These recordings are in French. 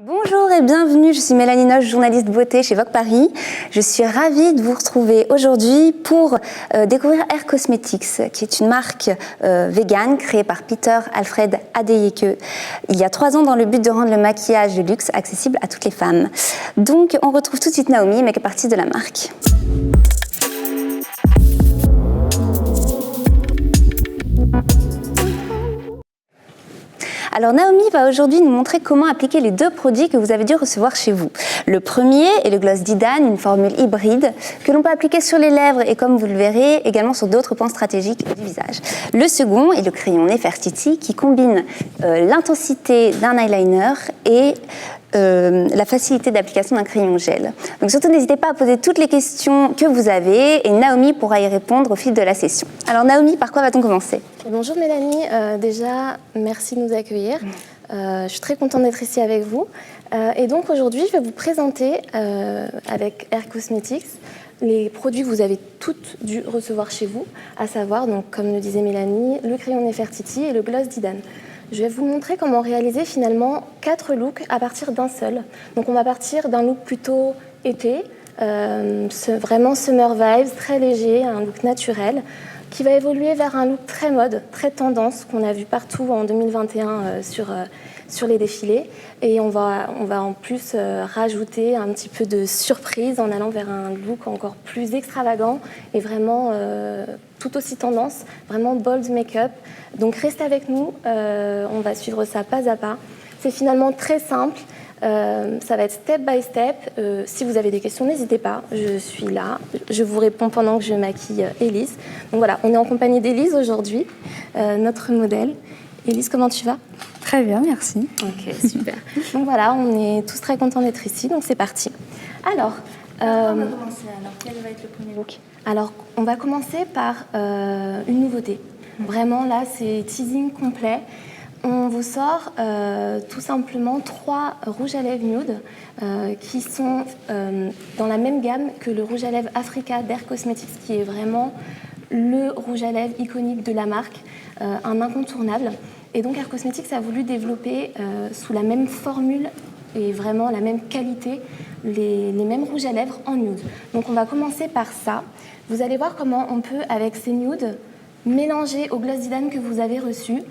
Bonjour et bienvenue, je suis Mélanie Noche, journaliste beauté chez Vogue Paris. Je suis ravie de vous retrouver aujourd'hui pour découvrir Air Cosmetics, qui est une marque végane créée par Peter Alfred Adeyeke il y a 3 ans dans le but de rendre le maquillage de luxe accessible à toutes les femmes. Donc on retrouve tout de suite Naomi, make-up artist de la marque. Alors Naomi va aujourd'hui nous montrer comment appliquer les 2 produits que vous avez dû recevoir chez vous. Le premier est le gloss Didane, une formule hybride que l'on peut appliquer sur les lèvres et, comme vous le verrez, également sur d'autres points stratégiques du visage. Le second est le crayon Nefertiti qui combine l'intensité d'un eyeliner et la facilité d'application d'un crayon gel. Donc surtout n'hésitez pas à poser toutes les questions que vous avez et Naomi pourra y répondre au fil de la session. Alors Naomi, par quoi va-t-on commencer ? Bonjour Mélanie, déjà merci de nous accueillir. Je suis très contente d'être ici avec vous. Et donc aujourd'hui je vais vous présenter avec Air Cosmetics les produits que vous avez toutes dû recevoir chez vous, à savoir, donc, comme le disait Mélanie, le crayon Nefertiti et le gloss Didane. Je vais vous montrer comment réaliser finalement 4 looks à partir d'un seul. Donc on va partir d'un look plutôt été, vraiment summer vibes, très léger, un look naturel, qui va évoluer vers un look très mode, très tendance, qu'on a vu partout en 2021 sur les défilés. Et on va en plus rajouter un petit peu de surprise en allant vers un look encore plus extravagant et vraiment tout aussi tendance, vraiment bold make-up. Donc restez avec nous, on va suivre ça pas à pas. C'est finalement très simple, ça va être step by step. Si vous avez des questions, n'hésitez pas, je suis là. Je vous réponds pendant que je maquille Élise. Donc voilà, on est en compagnie d'Élise aujourd'hui, notre modèle. Élise, comment tu vas ? Très bien, merci. Ok, super. Donc voilà, on est tous très contents d'être ici, donc c'est parti. Alors, on va commencer. Alors, quel va être le premier look ? Alors, on va commencer par une nouveauté. Vraiment, là, c'est teasing complet. On vous sort tout simplement 3 rouges à lèvres nude qui sont dans la même gamme que le rouge à lèvres Africa d'Air Cosmetics, qui est vraiment le rouge à lèvres iconique de la marque, un incontournable. Et donc Air Cosmetics a voulu développer sous la même formule et vraiment la même qualité les mêmes rouges à lèvres en nude. Donc on va commencer par ça. Vous allez voir comment on peut, avec ces nudes, mélanger au gloss Didane que vous avez reçu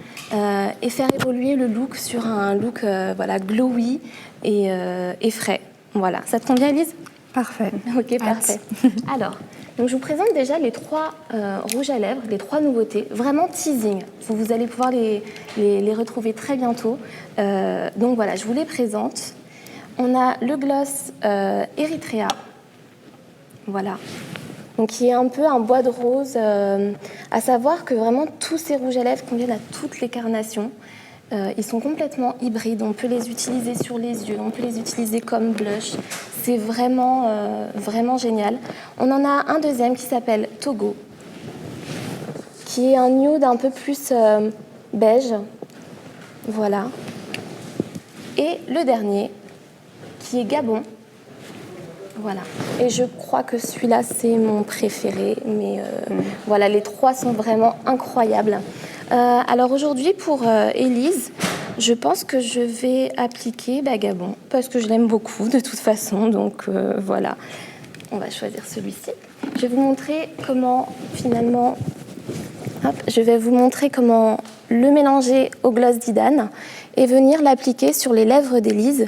et faire évoluer le look sur un look voilà, glowy et frais. Voilà. Ça te convient, Élise ? Parfait. Ok, parfait. Alors, donc je vous présente déjà les 3 rouges à lèvres, les 3 nouveautés, vraiment teasing. Vous allez pouvoir les retrouver très bientôt. Donc voilà, je vous les présente. On a le gloss Eritrea, voilà, donc qui est un peu un bois de rose, à savoir que vraiment tous ces rouges à lèvres conviennent à toutes les carnations. Ils sont complètement hybrides, on peut les utiliser sur les yeux, on peut les utiliser comme blush. C'est vraiment, vraiment génial. On en a un deuxième qui s'appelle Togo, qui est un nude un peu plus beige. Voilà. Et le dernier, qui est Gabon. Voilà. Et je crois que celui-là, c'est mon préféré. Mais voilà, les 3 sont vraiment incroyables. Alors aujourd'hui, pour Élise, je pense que je vais appliquer Gabon, parce que je l'aime beaucoup de toute façon. Donc voilà, on va choisir celui-ci. Je vais vous montrer comment finalement... je vais vous montrer comment le mélanger au gloss Didane et venir l'appliquer sur les lèvres d'Élise.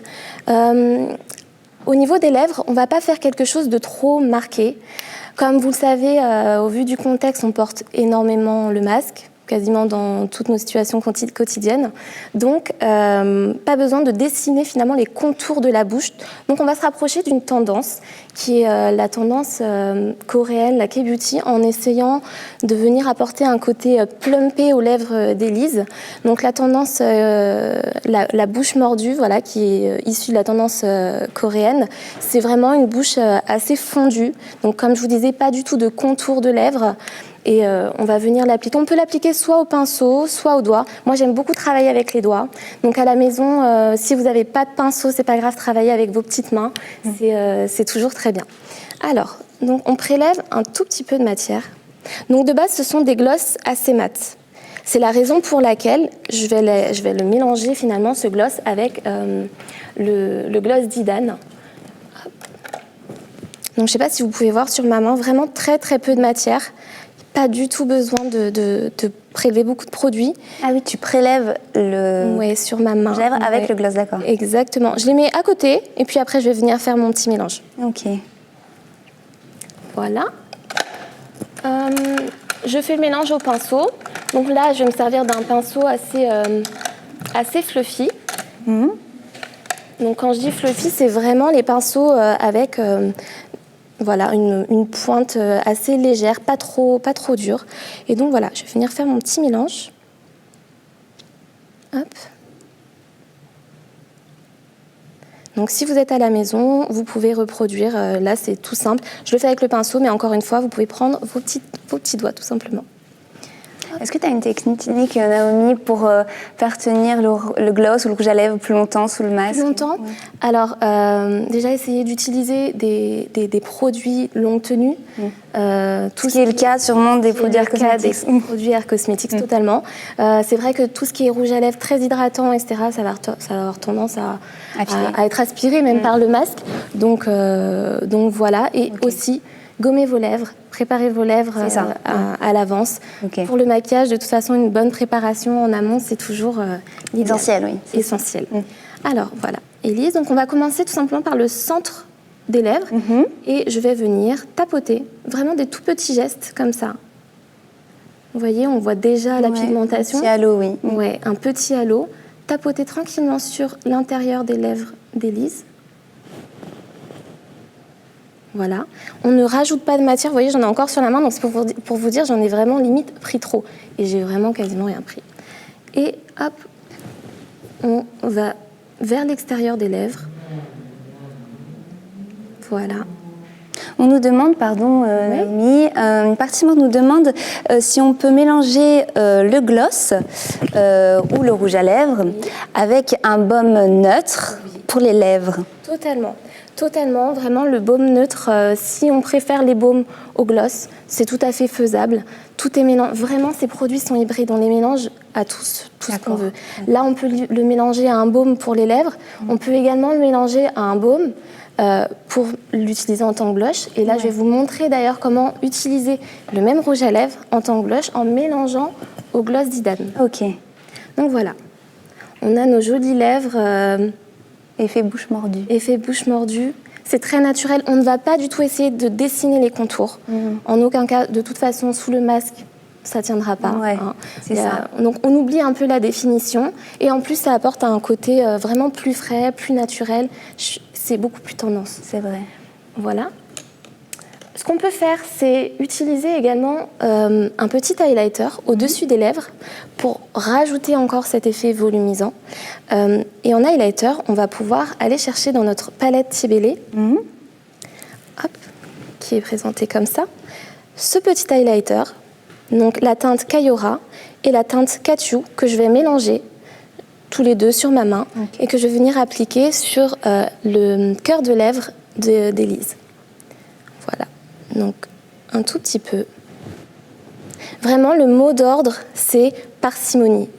Au niveau des lèvres, on ne va pas faire quelque chose de trop marqué. Comme vous le savez, au vu du contexte, on porte énormément le masque, quasiment dans toutes nos situations quotidiennes. Donc, pas besoin de dessiner finalement les contours de la bouche. Donc, on va se rapprocher d'une tendance qui est la tendance coréenne, la K-beauty, en essayant de venir apporter un côté plumpé aux lèvres d'Élise. Donc, la tendance, la bouche mordue, voilà, qui est issue de la tendance coréenne, c'est vraiment une bouche assez fondue. Donc, comme je vous disais, pas du tout de contour de lèvres. Et on va venir l'appliquer. On peut l'appliquer soit au pinceau, soit au doigt. Moi, j'aime beaucoup travailler avec les doigts. Donc, à la maison, si vous n'avez pas de pinceau, c'est pas grave, travaillez avec vos petites mains. C'est toujours très bien. Alors, donc, on prélève un tout petit peu de matière. Donc, de base, ce sont des glosses assez mat. C'est la raison pour laquelle je vais le mélanger finalement, ce gloss, avec le gloss d'Idan. Donc je ne sais pas si vous pouvez voir sur ma main, vraiment très très peu de matière. Pas du tout besoin de prélever beaucoup de produits. Ah oui, tu prélèves le ouais, sur ma main avec le gloss, d'accord. Exactement. Je les mets à côté et puis après je vais venir faire mon petit mélange. Ok. Voilà. Je fais le mélange au pinceau. Donc là, je vais me servir d'un pinceau assez fluffy. Donc quand je dis fluffy, c'est vraiment les pinceaux avec voilà, une pointe assez légère, pas trop dure. Et donc voilà, je vais venir faire mon petit mélange. Hop. Donc si vous êtes à la maison, vous pouvez reproduire. Là, c'est tout simple. Je le fais avec le pinceau, mais encore une fois, vous pouvez prendre vos petits doigts, tout simplement. Est-ce que tu as une technique, Naomi, pour faire tenir le gloss ou le rouge à lèvres plus longtemps sous le masque? Plus longtemps. Ouais. Alors, déjà, essayer d'utiliser des produits longue tenue. Tout ce qui est le cas sûrement des produits Air Cosmetics. Des produits Air Cosmetics, totalement. C'est vrai que tout ce qui est rouge à lèvres très hydratant, etc., ça va avoir tendance à être aspiré même par le masque. Donc voilà. Et aussi, gommez vos lèvres. Préparez vos lèvres à l'avance. Okay. Pour le maquillage, de toute façon, une bonne préparation en amont, c'est toujours essentiel. Oui, essentiel. Alors, voilà. Élise, donc on va commencer tout simplement par le centre des lèvres. Et je vais venir tapoter, vraiment des tout petits gestes comme ça. Vous voyez, on voit déjà la pigmentation. Un petit halo, oui. Ouais, un petit halo. Tapoter tranquillement sur l'intérieur des lèvres d'Élise. Voilà. On ne rajoute pas de matière. Vous voyez, j'en ai encore sur la main, donc c'est pour vous dire, j'en ai vraiment limite pris trop. Et j'ai vraiment quasiment rien pris. Et hop, on va vers l'extérieur des lèvres. Voilà. On nous demande, pardon, Naomi, une participante nous demande si on peut mélanger le gloss ou le rouge à lèvres avec un baume neutre pour les lèvres. Totalement, vraiment le baume neutre, si on préfère les baumes au gloss, c'est tout à fait faisable. Tout est mélangé. Vraiment, ces produits sont hybrides, on les mélange à tout ce qu'on veut. Là, on peut le mélanger à un baume pour les lèvres, on peut également le mélanger à un baume pour l'utiliser en tant que blush. Et là, je vais vous montrer d'ailleurs comment utiliser le même rouge à lèvres en tant que blush en mélangeant au gloss d'Idan. Ok. Donc voilà, on a nos jolies lèvres... Effet bouche mordue. Effet bouche mordue. C'est très naturel. On ne va pas du tout essayer de dessiner les contours. En aucun cas, de toute façon, sous le masque, ça ne tiendra pas. Ouais, c'est ça. Donc, on oublie un peu la définition. Et en plus, ça apporte un côté vraiment plus frais, plus naturel. C'est beaucoup plus tendance. C'est vrai. Voilà. Ce qu'on peut faire, c'est utiliser également un petit highlighter au-dessus des lèvres pour rajouter encore cet effet volumisant. Et en highlighter, on va pouvoir aller chercher dans notre palette Tibélé, hop, qui est présentée comme ça, ce petit highlighter, donc la teinte Kayora et la teinte Kachu, que je vais mélanger tous les deux sur ma main et que je vais venir appliquer sur le cœur de lèvres d'Élise. Voilà. Donc, un tout petit peu. Vraiment, le mot d'ordre, c'est parcimonie.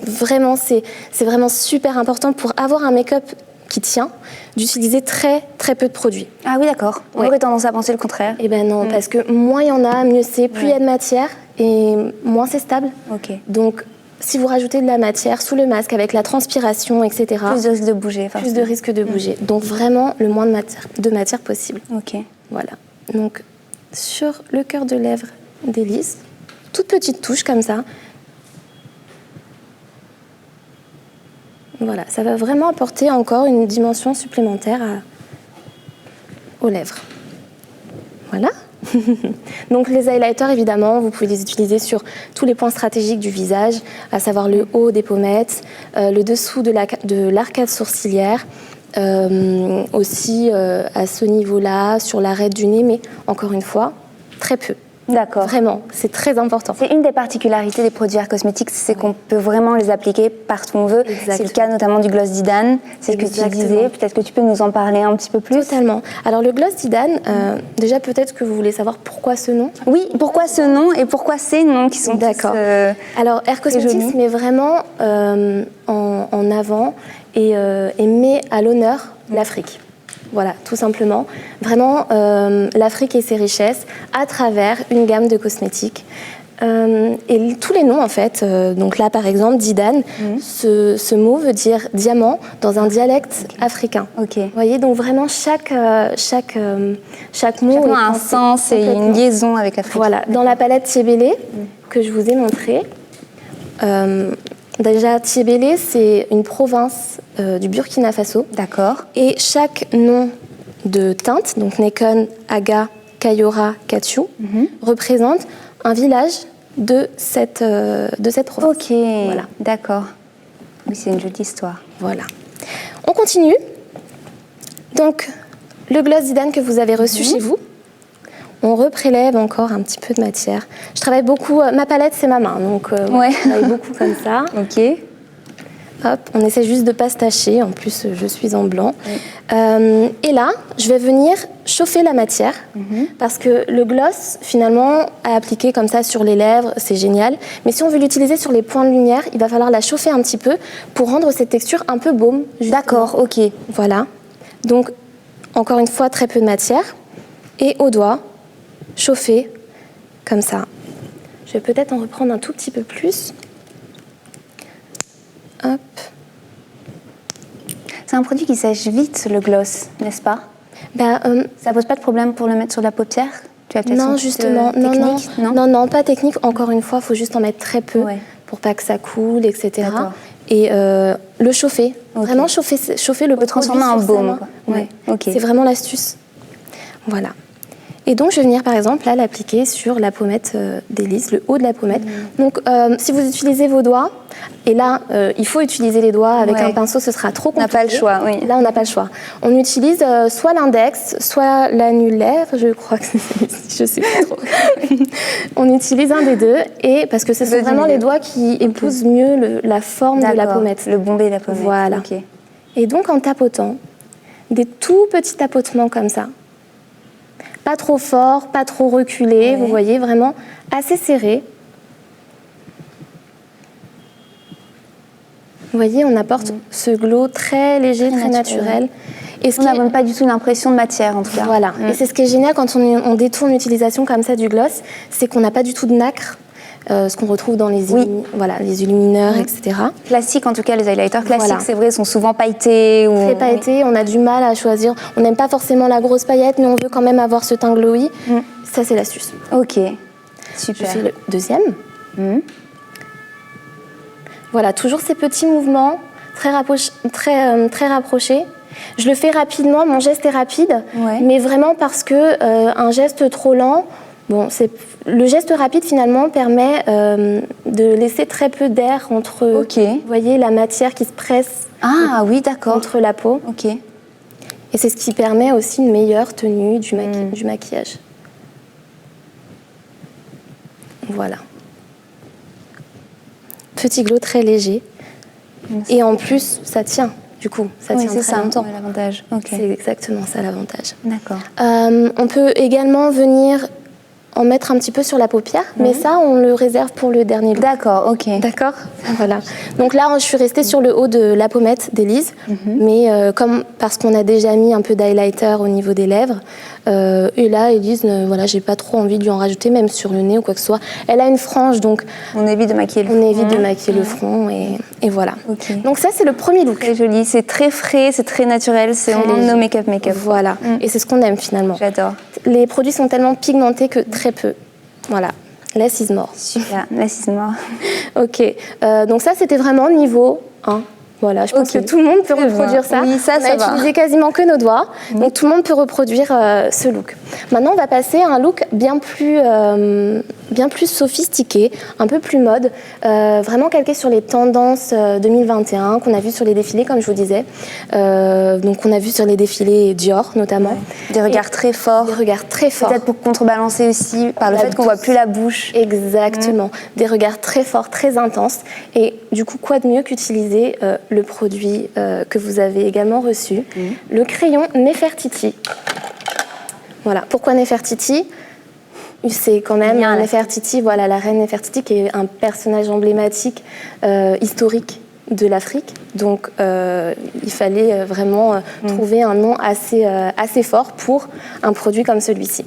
Vraiment, c'est vraiment super important pour avoir un make-up qui tient, d'utiliser très, très peu de produits. Ah oui, d'accord. On aurait tendance à penser le contraire. Eh bien non, parce que moins il y en a, mieux c'est. Plus il y a de matière et moins c'est stable. Donc, si vous rajoutez de la matière sous le masque avec la transpiration, etc. Plus de risque de bouger. Plus de risque de bouger. Donc, vraiment, le moins de matière possible. Ok. Voilà. Donc, sur le cœur de lèvres d'Élise, toute petite touche comme ça. Voilà, ça va vraiment apporter encore une dimension supplémentaire aux lèvres. Voilà. Donc les highlighters, évidemment, vous pouvez les utiliser sur tous les points stratégiques du visage, à savoir le haut des pommettes, le dessous de l'arcade sourcilière, aussi à ce niveau-là, sur l'arête du nez, mais encore une fois, très peu. D'accord. Vraiment, c'est très important. C'est une des particularités des produits Air Cosmetics, c'est qu'on peut vraiment les appliquer partout où on veut. Exactement. C'est le cas notamment du gloss d'Idan, c'est ce que tu Exactement. disais. Peut-être que tu peux nous en parler un petit peu plus. Totalement. Alors le gloss d'Idan, déjà peut-être que vous voulez savoir pourquoi ce nom. Oui, pourquoi ce nom et pourquoi ces noms qui sont D'accord. tous, Alors Air Cosmetics jolis. met vraiment en avant et met à l'honneur l'Afrique. Voilà, tout simplement. Vraiment, l'Afrique et ses richesses à travers une gamme de cosmétiques. Et tous les noms, en fait, donc là, par exemple, d'Idan, ce mot veut dire diamant dans un dialecte africain. Ok. Vous voyez, donc vraiment, chaque mot Chaque mot est a un pensé sens et complètement. une liaison avec l'Afrique. Voilà, dans la palette Thiébélé que je vous ai montrée, déjà Thiébélé, c'est une province du Burkina Faso. D'accord. Et chaque nom de teinte, donc Nekon, Aga, Kayora, Katiou, représente un village de cette province. Ok, Voilà. d'accord. Oui, c'est une jolie histoire. Voilà. On continue. Donc, le gloss d'Idan que vous avez reçu chez vous, on reprélève encore un petit peu de matière. Je travaille beaucoup, ma palette c'est ma main, donc Ouais. je travaille beaucoup comme ça. Ok. Hop, on essaie juste de ne pas se tacher, en plus je suis en blanc. Et là, je vais venir chauffer la matière, parce que le gloss, finalement, à appliquer comme ça sur les lèvres, c'est génial. Mais si on veut l'utiliser sur les points de lumière, il va falloir la chauffer un petit peu pour rendre cette texture un peu baume. justement. D'accord, ok. Voilà. Donc, encore une fois, très peu de matière. Et au doigt, chauffer comme ça. Je vais peut-être en reprendre un tout petit peu plus. Hop. C'est un produit qui sèche vite, le gloss, n'est-ce pas? Ben, Ça pose pas de problème pour le mettre sur la paupière? Tu as peut-être non, une justement, petite, non, technique, non, pas technique. Encore une fois, il faut juste en mettre très peu Ouais. pour pas que ça coule, etc. D'accord. Et le chauffer, Ok. vraiment chauffer le Faut transformer en produit sur sa baume, main. quoi. Ouais. Ouais, ok. C'est vraiment l'astuce. Voilà. Et donc, je vais venir, par exemple, là, l'appliquer sur la pommette d'Élise, le haut de la pommette. Donc, si vous utilisez vos doigts, et là, il faut utiliser les doigts avec Ouais. un pinceau, ce sera trop On n'a compliqué. pas le choix, oui. Là, on n'a pas le choix. On utilise soit l'index, soit l'annulaire, je crois que c'est celui-ci, je sais pas trop. On utilise un des deux, et parce que ce sont du vraiment milieu. les doigts qui épousent mieux la forme de la D'accord. pommette. Le bombé de la pommette. Voilà. Ok. Et donc, en tapotant, des tout petits tapotements comme ça. Pas trop fort, pas trop reculé, Ouais. vous voyez, vraiment assez serré. Vous voyez, on apporte ce glow très léger, très naturel. Et ce On qui n'a est- même pas du tout une impression de matière, en tout cas. Voilà. Et c'est ce qui est génial quand on détourne l'utilisation comme ça du gloss, c'est qu'on n'a pas du tout de nacre, ce qu'on retrouve dans les, voilà, les illumineurs, etc. Classique, en tout cas, les highlighters classiques, Voilà. c'est vrai, sont souvent pailletés. Ou... Très pailleté, on a du mal à choisir. On n'aime pas forcément la grosse paillette, mais on veut quand même avoir ce teint glowy. Ça, c'est l'astuce. Ok, Je super. fais le deuxième. Voilà, toujours ces petits mouvements très rapprochés. Je le fais rapidement, mon geste est rapide, Ouais. mais vraiment parce que un geste trop lent, le geste rapide finalement permet de laisser très peu d'air entre, Ok. vous voyez, la matière qui se presse Ah oui, d'accord. contre la peau. Ok. Et c'est ce qui permet aussi une meilleure tenue du maquillage. Voilà. Petit glow très léger. Et en plus, ça tient. Du coup, ça Oui, tient c'est très ça, longtemps. l'avantage. Ok. C'est exactement ça l'avantage. D'accord. On peut également venir en mettre un petit peu sur la paupière, mais ça, on le réserve pour le dernier look. D'accord, ok. D'accord. Voilà. Donc là, je suis restée sur le haut de la pommette d'Élise, mais parce qu'on a déjà mis un peu d'highlighter au niveau des lèvres, et là, Élise, voilà, j'ai pas trop envie de lui en rajouter, même sur le nez ou quoi que ce soit. Elle a une frange, donc On évite de maquiller le on front. évite de maquiller le front, et voilà. Ok. Donc ça, c'est le premier look. Très joli, c'est très frais, c'est très naturel, c'est Très vraiment léger. no make-up. Voilà. Et c'est ce qu'on aime finalement. J'adore. Les produits sont tellement pigmentés que très peu. Voilà. Less is more. Super, l'assise-moi. Ok. Donc ça, c'était vraiment niveau 1. Voilà, je pense Ok. que tout le monde peut Très reproduire bien. ça. Oui, ça On a va. utilisé quasiment que nos doigts. Donc tout le monde peut reproduire ce look. Maintenant, on va passer à un look bien plus sophistiqué, un peu plus mode, vraiment calqué sur les tendances 2021 qu'on a vu sur les défilés, comme je vous disais. Donc, on a vu sur les défilés Dior, notamment. Des regards très forts. Des regards très forts. Peut-être pour contrebalancer aussi par le fait qu'on voit plus la bouche. Exactement. Des regards très forts, très intenses. Et du coup, quoi de mieux qu'utiliser le produit que vous avez également reçu, le crayon Nefertiti. Voilà. Pourquoi Nefertiti ? C'est quand même Nefertiti, voilà, la reine Nefertiti, qui est un personnage emblématique, historique de l'Afrique. Donc, il fallait vraiment trouver un nom assez fort pour un produit comme celui-ci.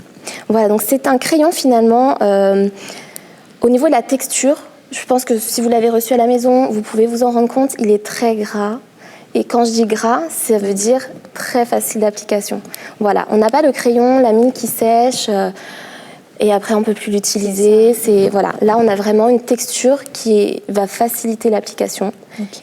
Voilà, donc c'est un crayon finalement, au niveau de la texture, je pense que si vous l'avez reçu à la maison, vous pouvez vous en rendre compte, il est très gras. Et quand je dis gras, ça veut dire très facile d'application. Voilà, on n'a pas le crayon, la mine qui sèche, et après on ne peut plus l'utiliser. Voilà. Là, on a vraiment une texture qui va faciliter l'application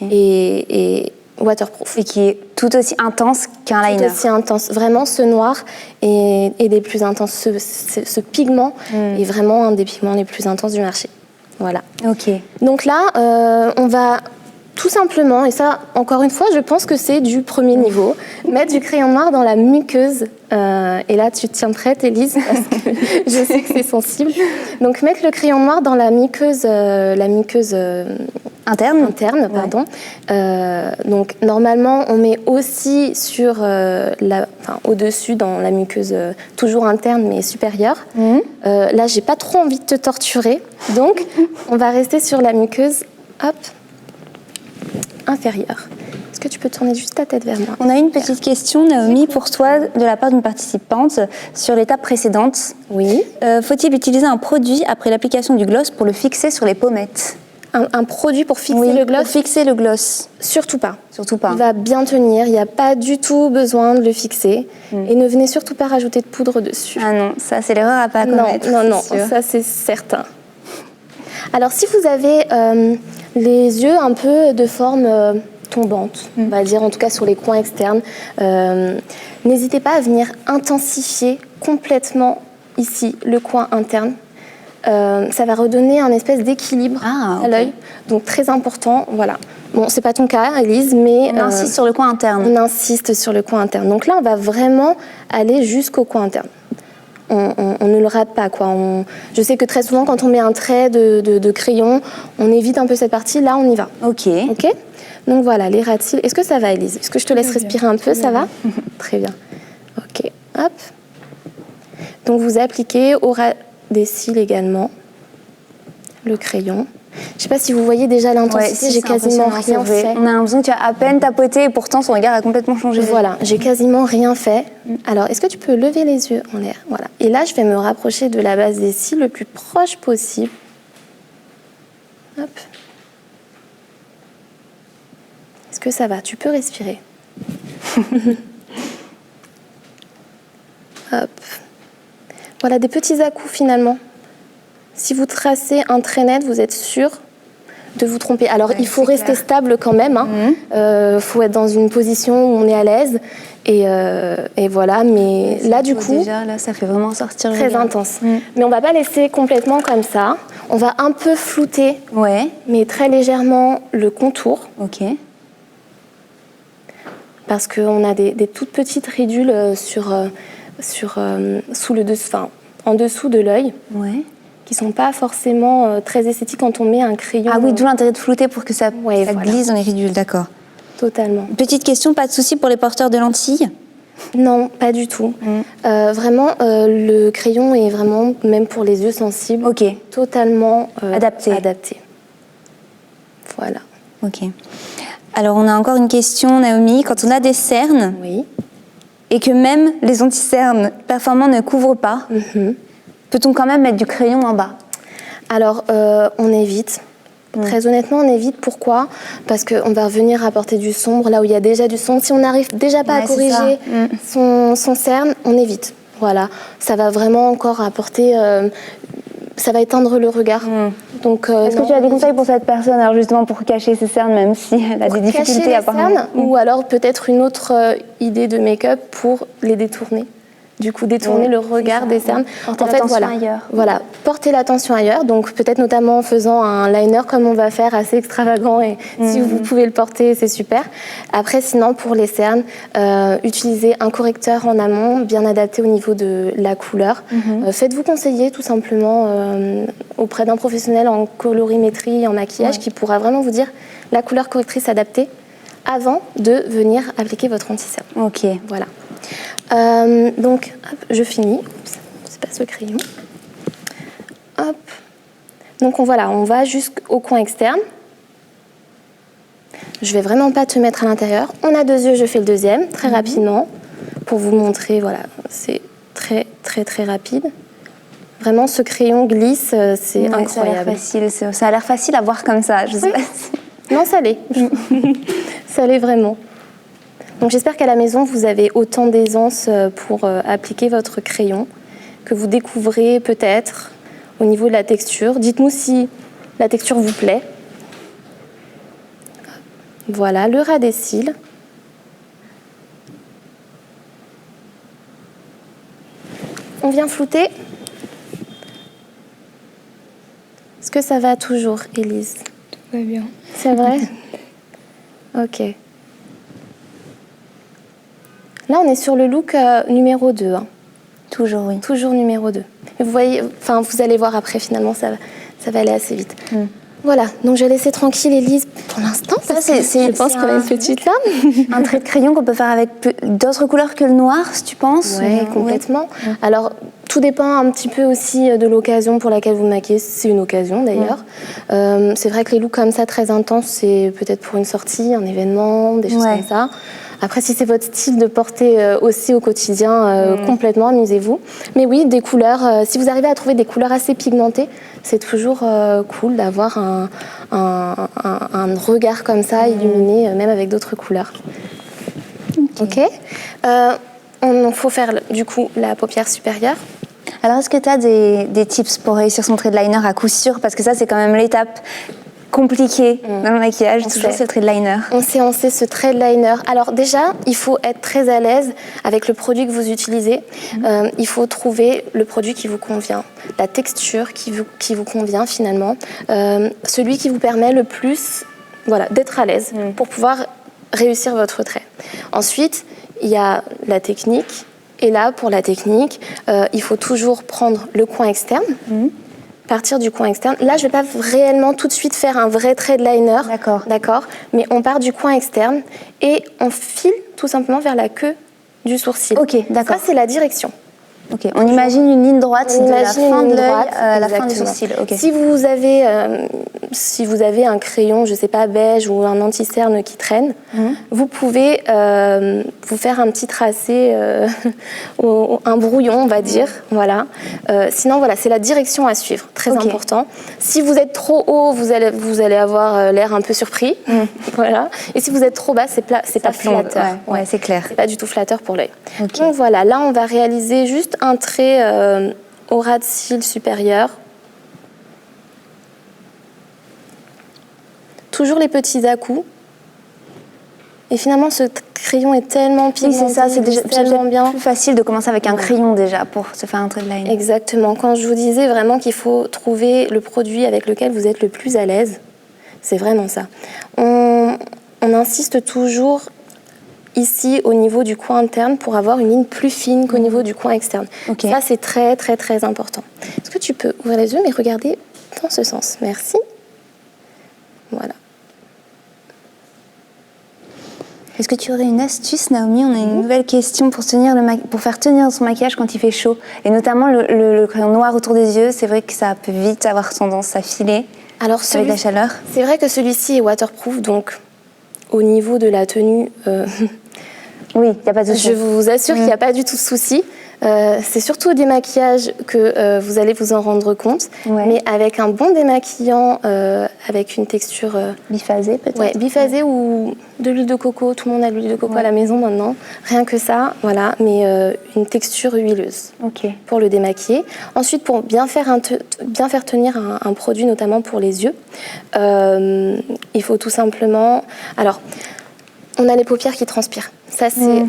et waterproof. Et qui est tout aussi intense qu'un liner. Tout aussi intense. Vraiment, ce noir est des plus intenses. Ce pigment est vraiment un des pigments les plus intenses du marché. Voilà. Ok. Donc là, on va tout simplement, et ça, encore une fois, je pense que c'est du premier niveau, mettre du crayon noir dans la muqueuse. Et là, tu te tiens prête, Élise, parce que je sais que c'est sensible. Donc, mettre le crayon noir dans la muqueuse interne, pardon. Donc, normalement, on met aussi au-dessus dans la muqueuse toujours interne, mais supérieure. Là, j'ai pas trop envie de te torturer, donc on va rester sur la muqueuse, inférieure. Est-ce que tu peux tourner juste ta tête vers moi ? On a une petite question, Naomi, pour toi, de la part d'une participante, sur l'étape précédente. Oui. Faut-il utiliser un produit après l'application du gloss pour le fixer sur les pommettes ? Un produit pour fixer le gloss ? Pour fixer le gloss. Surtout pas. Surtout pas. Il va bien tenir, il n'y a pas du tout besoin de le fixer. Et ne venez surtout pas rajouter de poudre dessus. Ah non, ça c'est l'erreur à pas commettre. Non, ça c'est certain. Alors si vous avez les yeux un peu de forme tombante, on va dire, en tout cas sur les coins externes, n'hésitez pas à venir intensifier complètement ici le coin interne. Ça va redonner un espèce d'équilibre à l'œil, donc très important. Voilà. Bon, c'est pas ton cas, Élise, mais on insiste sur le coin interne. On insiste sur le coin interne. Donc là, on va vraiment aller jusqu'au coin interne. On ne le rate pas, quoi. Je sais que très souvent, quand on met un trait de crayon, on évite un peu cette partie. Là, on y va. Ok. Donc voilà, les ras de cils. Est-ce que ça va, Élise ? Est-ce que je te laisse respirer un peu ? Ça va ? Très bien. Ok. Hop. Donc vous appliquez au ras des cils également le crayon. Je ne sais pas si vous voyez déjà l'intensité, j'ai quasiment rien fait. On a l'impression que tu as à peine tapoté et pourtant son regard a complètement changé. Voilà, j'ai quasiment rien fait. Alors, est-ce que tu peux lever les yeux en l'air ? Voilà. Et là, je vais me rapprocher de la base des cils le plus proche possible. Hop. Est-ce que ça va ? Tu peux respirer. Hop. Voilà, des petits à-coups finalement. Si vous tracez un trait net, vous êtes sûr de vous tromper. Alors, il faut rester stable quand même. Faut être dans une position où on est à l'aise. Et voilà, mais là, du coup... Déjà, là, ça fait vraiment sortir le très regard. intense. Mais on ne va pas laisser complètement comme ça. On va un peu flouter, mais très légèrement, le contour. Ok. Parce qu'on a des toutes petites ridules sous le dessous, en dessous de l'œil. Qui ne sont pas forcément très esthétiques quand on met un crayon. Ah oui, d'où l'intérêt de flouter pour que ça glisse dans les ridules, d'accord. Totalement. Petite question, pas de souci pour les porteurs de lentilles ? Non, pas du tout. Vraiment, le crayon est vraiment, même pour les yeux sensibles, totalement adapté. Voilà. Ok. Alors, on a encore une question, Naomi. Quand on a des cernes, et que même les anti-cernes performants ne couvrent pas, peut-on quand même mettre du crayon en bas ? Alors, on évite. Très honnêtement, on évite. Pourquoi ? Parce qu'on va venir apporter du sombre là où il y a déjà du sombre. Si on n'arrive déjà pas à corriger son cerne, on évite. Voilà. Ça va vraiment encore apporter... ça va éteindre le regard. Donc, est-ce que tu as des conseils pour cette personne, alors justement pour cacher ses cernes, même si elle a des difficultés à cernes, ou alors peut-être une autre idée de make-up pour les détourner. du coup détourner le regard des cernes. Porter l'attention ailleurs. Voilà, porter l'attention ailleurs. Donc peut-être notamment en faisant un liner comme on va faire, assez extravagant. Et si vous pouvez le porter, c'est super. Après, sinon pour les cernes, utilisez un correcteur en amont, bien adapté au niveau de la couleur. Faites-vous conseiller tout simplement auprès d'un professionnel en colorimétrie, en maquillage, qui pourra vraiment vous dire la couleur correctrice adaptée avant de venir appliquer votre anti-cerne. Ok. Voilà. Donc, hop, je finis. Oups, c'est pas ce crayon. Hop. Donc, on va jusqu'au coin externe. Je vais vraiment pas te mettre à l'intérieur. On a 2 yeux, je fais le deuxième, très rapidement, pour vous montrer, voilà, c'est très, très, très rapide. Vraiment, ce crayon glisse, c'est incroyable. Ça a l'air facile à voir comme ça. Je sais pas si... Non, ça l'est. Ça l'est vraiment. Donc j'espère qu'à la maison, vous avez autant d'aisance pour appliquer votre crayon, que vous découvrez peut-être au niveau de la texture. Dites-nous si la texture vous plaît. Voilà, le ras des cils. On vient flouter. Est-ce que ça va toujours, Élise? Tout va bien. C'est vrai? Ok. Là, on est sur le look numéro 2. Hein. Toujours, oui. Toujours numéro 2. Mais vous voyez, vous allez voir après, finalement, ça va aller assez vite. Voilà, donc je vais laisser tranquille Élise pour l'instant. Ça, je pense qu'on a une petite larme. Un trait de crayon qu'on peut faire avec d'autres couleurs que le noir, si tu penses. Oui, complètement. Ouais. Alors, tout dépend un petit peu aussi de l'occasion pour laquelle vous maquillez. C'est une occasion d'ailleurs. C'est vrai que les looks comme ça, très intenses, c'est peut-être pour une sortie, un événement, des choses comme ça. Après, si c'est votre style de porter aussi au quotidien, complètement, amusez-vous. Mais oui, des couleurs, si vous arrivez à trouver des couleurs assez pigmentées, c'est toujours cool d'avoir un regard comme ça, illuminé, même avec d'autres couleurs. Ok. Il faut faire du coup la paupière supérieure. Alors, est-ce que tu as des tips pour réussir son trait de liner à coup sûr? Parce que ça, c'est quand même l'étape compliquée dans le maquillage, toujours ce trait de liner. On sait ce trait de liner. Alors déjà, il faut être très à l'aise avec le produit que vous utilisez. Il faut trouver le produit qui vous convient, la texture qui vous convient finalement, celui qui vous permet le plus d'être à l'aise pour pouvoir réussir votre trait. Ensuite, il y a la technique. Et là, pour la technique, il faut toujours prendre le coin externe, partir du coin externe. Là, je ne vais pas réellement tout de suite faire un vrai trait de liner. D'accord. Mais on part du coin externe et on file tout simplement vers la queue du sourcil. Ok, d'accord. Ça, c'est la direction. Ok, on imagine une ligne droite de la fin de l'œil à la fin du sourcil. Okay. Si vous avez un crayon, je ne sais pas, beige ou un anti-cerne qui traîne, vous pouvez vous faire un petit tracé, un brouillon, on va dire. Voilà. Sinon, c'est la direction à suivre, très important. Si vous êtes trop haut, vous allez avoir l'air un peu surpris. Voilà. Et si vous êtes trop bas, c'est pas flatteur. Ouais, c'est clair. C'est pas du tout flatteur pour l'œil. Donc voilà, là, on va réaliser juste un trait au ras de cils supérieur. Toujours les petits à-coups. Et finalement, ce crayon est tellement pigmenté. Oui, c'est ça, c'est déjà tellement bien. Plus facile de commencer avec un crayon déjà pour se faire un trait de liner. Exactement. Quand je vous disais vraiment qu'il faut trouver le produit avec lequel vous êtes le plus à l'aise, c'est vraiment ça. On insiste toujours ici au niveau du coin interne pour avoir une ligne plus fine qu'au niveau du coin externe. Ça, c'est très, très, très important. Est-ce que tu peux ouvrir les yeux, mais regarder dans ce sens? Merci. Voilà. Est-ce que tu aurais une astuce, Naomi? On a une nouvelle question pour faire tenir son maquillage quand il fait chaud. Et notamment le crayon noir autour des yeux, c'est vrai que ça peut vite avoir tendance à filer avec la chaleur. C'est vrai que celui-ci est waterproof, donc au niveau de la tenue... oui, il n'y a pas de souci. Je vous assure qu'il n'y a pas du tout de souci. C'est surtout au démaquillage que vous allez vous en rendre compte. Mais avec un bon démaquillant, avec une texture... biphasée peut-être. Oui, biphasée ou de l'huile de coco. Tout le monde a de l'huile de coco à la maison maintenant. Rien que ça, voilà. Mais une texture huileuse pour le démaquiller. Ensuite, pour bien faire tenir un produit, notamment pour les yeux, il faut tout simplement... Alors, on a les paupières qui transpirent. Ça, c'est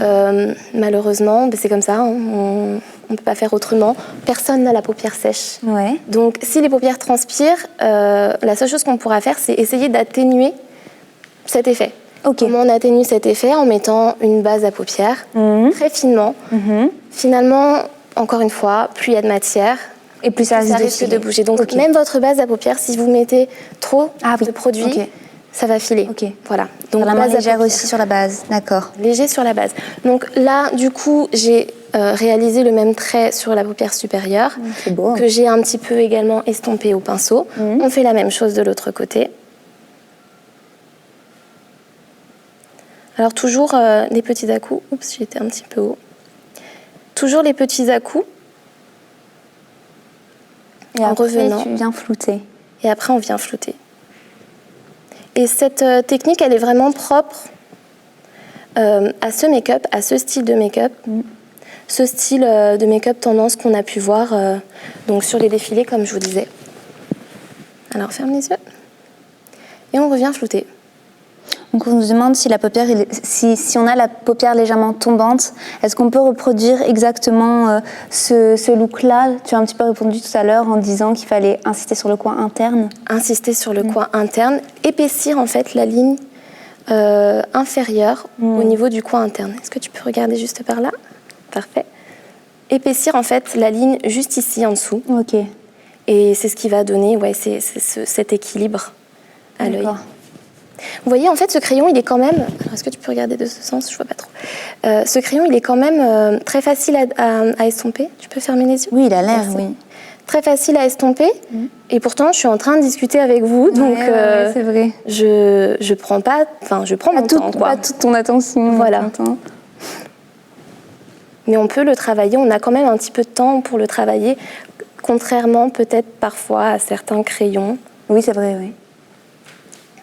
malheureusement, c'est comme ça, hein, on ne peut pas faire autrement. Personne n'a la paupière sèche. Ouais. Donc, si les paupières transpirent, la seule chose qu'on pourra faire, c'est essayer d'atténuer cet effet. Ok. Comment on atténue cet effet? En mettant une base à paupières très finement. Finalement, encore une fois, plus il y a de matière, Et plus ça risque de bouger. Donc, même votre base à paupières, si vous mettez trop de produit, ça va filer. Ok. Voilà. Donc, la main base à légère paupières. aussi sur la base, d'accord. Léger sur la base. Donc là, du coup, j'ai réalisé le même trait sur la paupière supérieure, C'est beau. que j'ai un petit peu également estompé au pinceau. On fait la même chose de l'autre côté. Alors toujours les petits à-coups. Oups, j'étais un petit peu haut. Toujours les petits à-coups. Et en après, revenant. tu viens flouter. Et après, on vient flouter. Et cette technique, elle est vraiment propre à ce make-up, à ce style de make-up. Ce style de make-up tendance qu'on a pu voir donc sur les défilés, comme je vous disais. Alors, ferme les yeux. Et on revient flouter. Donc on nous demande si la paupière, si on a la paupière légèrement tombante, est-ce qu'on peut reproduire exactement ce look-là? Tu as un petit peu répondu tout à l'heure en disant qu'il fallait insister sur le coin interne. Insister sur le coin interne, épaissir en fait la ligne inférieure au niveau du coin interne. Est-ce que tu peux regarder juste par là? Parfait. Épaissir en fait la ligne juste ici en dessous. Ok. Et c'est ce qui va donner cet équilibre à l'œil. D'accord. Vous voyez, en fait, ce crayon, il est quand même... Alors, est-ce que tu peux regarder de ce sens? Je vois pas trop. Ce crayon, il est quand même très facile à estomper. Tu peux fermer les yeux? Oui, il a l'air, Merci. oui. Très facile à estomper. Et pourtant, je suis en train de discuter avec vous. Donc, Ouais, c'est vrai. je prends pas... Enfin, je prends mon temps, quoi. Pas toute ton attention. Voilà. ton temps. Mais on peut le travailler. On a quand même un petit peu de temps pour le travailler. Contrairement, peut-être, parfois, à certains crayons. Oui, c'est vrai, oui.